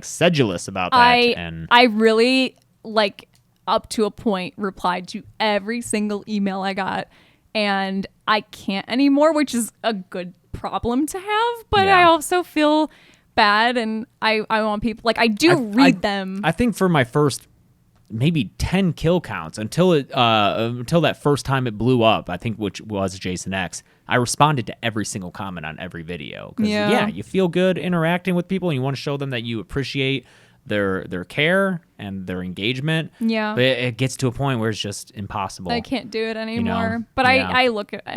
sedulous about that. I really, up to a point, replied to every single email I got. And I can't anymore, which is a good problem to have. But I also feel bad, and I want people, I read them. I think for my first maybe 10 kill counts until that first time it blew up, I think, which was Jason X, I responded to every single comment on every video. Because you feel good interacting with people and you want to show them that you appreciate their care and their engagement. Yeah. But it gets to a point where it's just impossible. I can't do it anymore. But I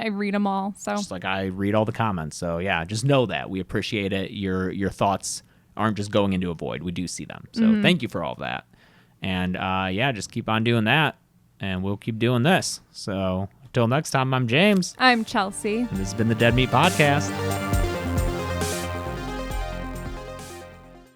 read them all. So just I read all the comments. So yeah, just know that we appreciate it. Your thoughts aren't just going into a void. We do see them. So thank you for all of that. And just keep on doing that, and we'll keep doing this. So until next time, I'm James. I'm Chelsea. And this has been the Dead Meat Podcast.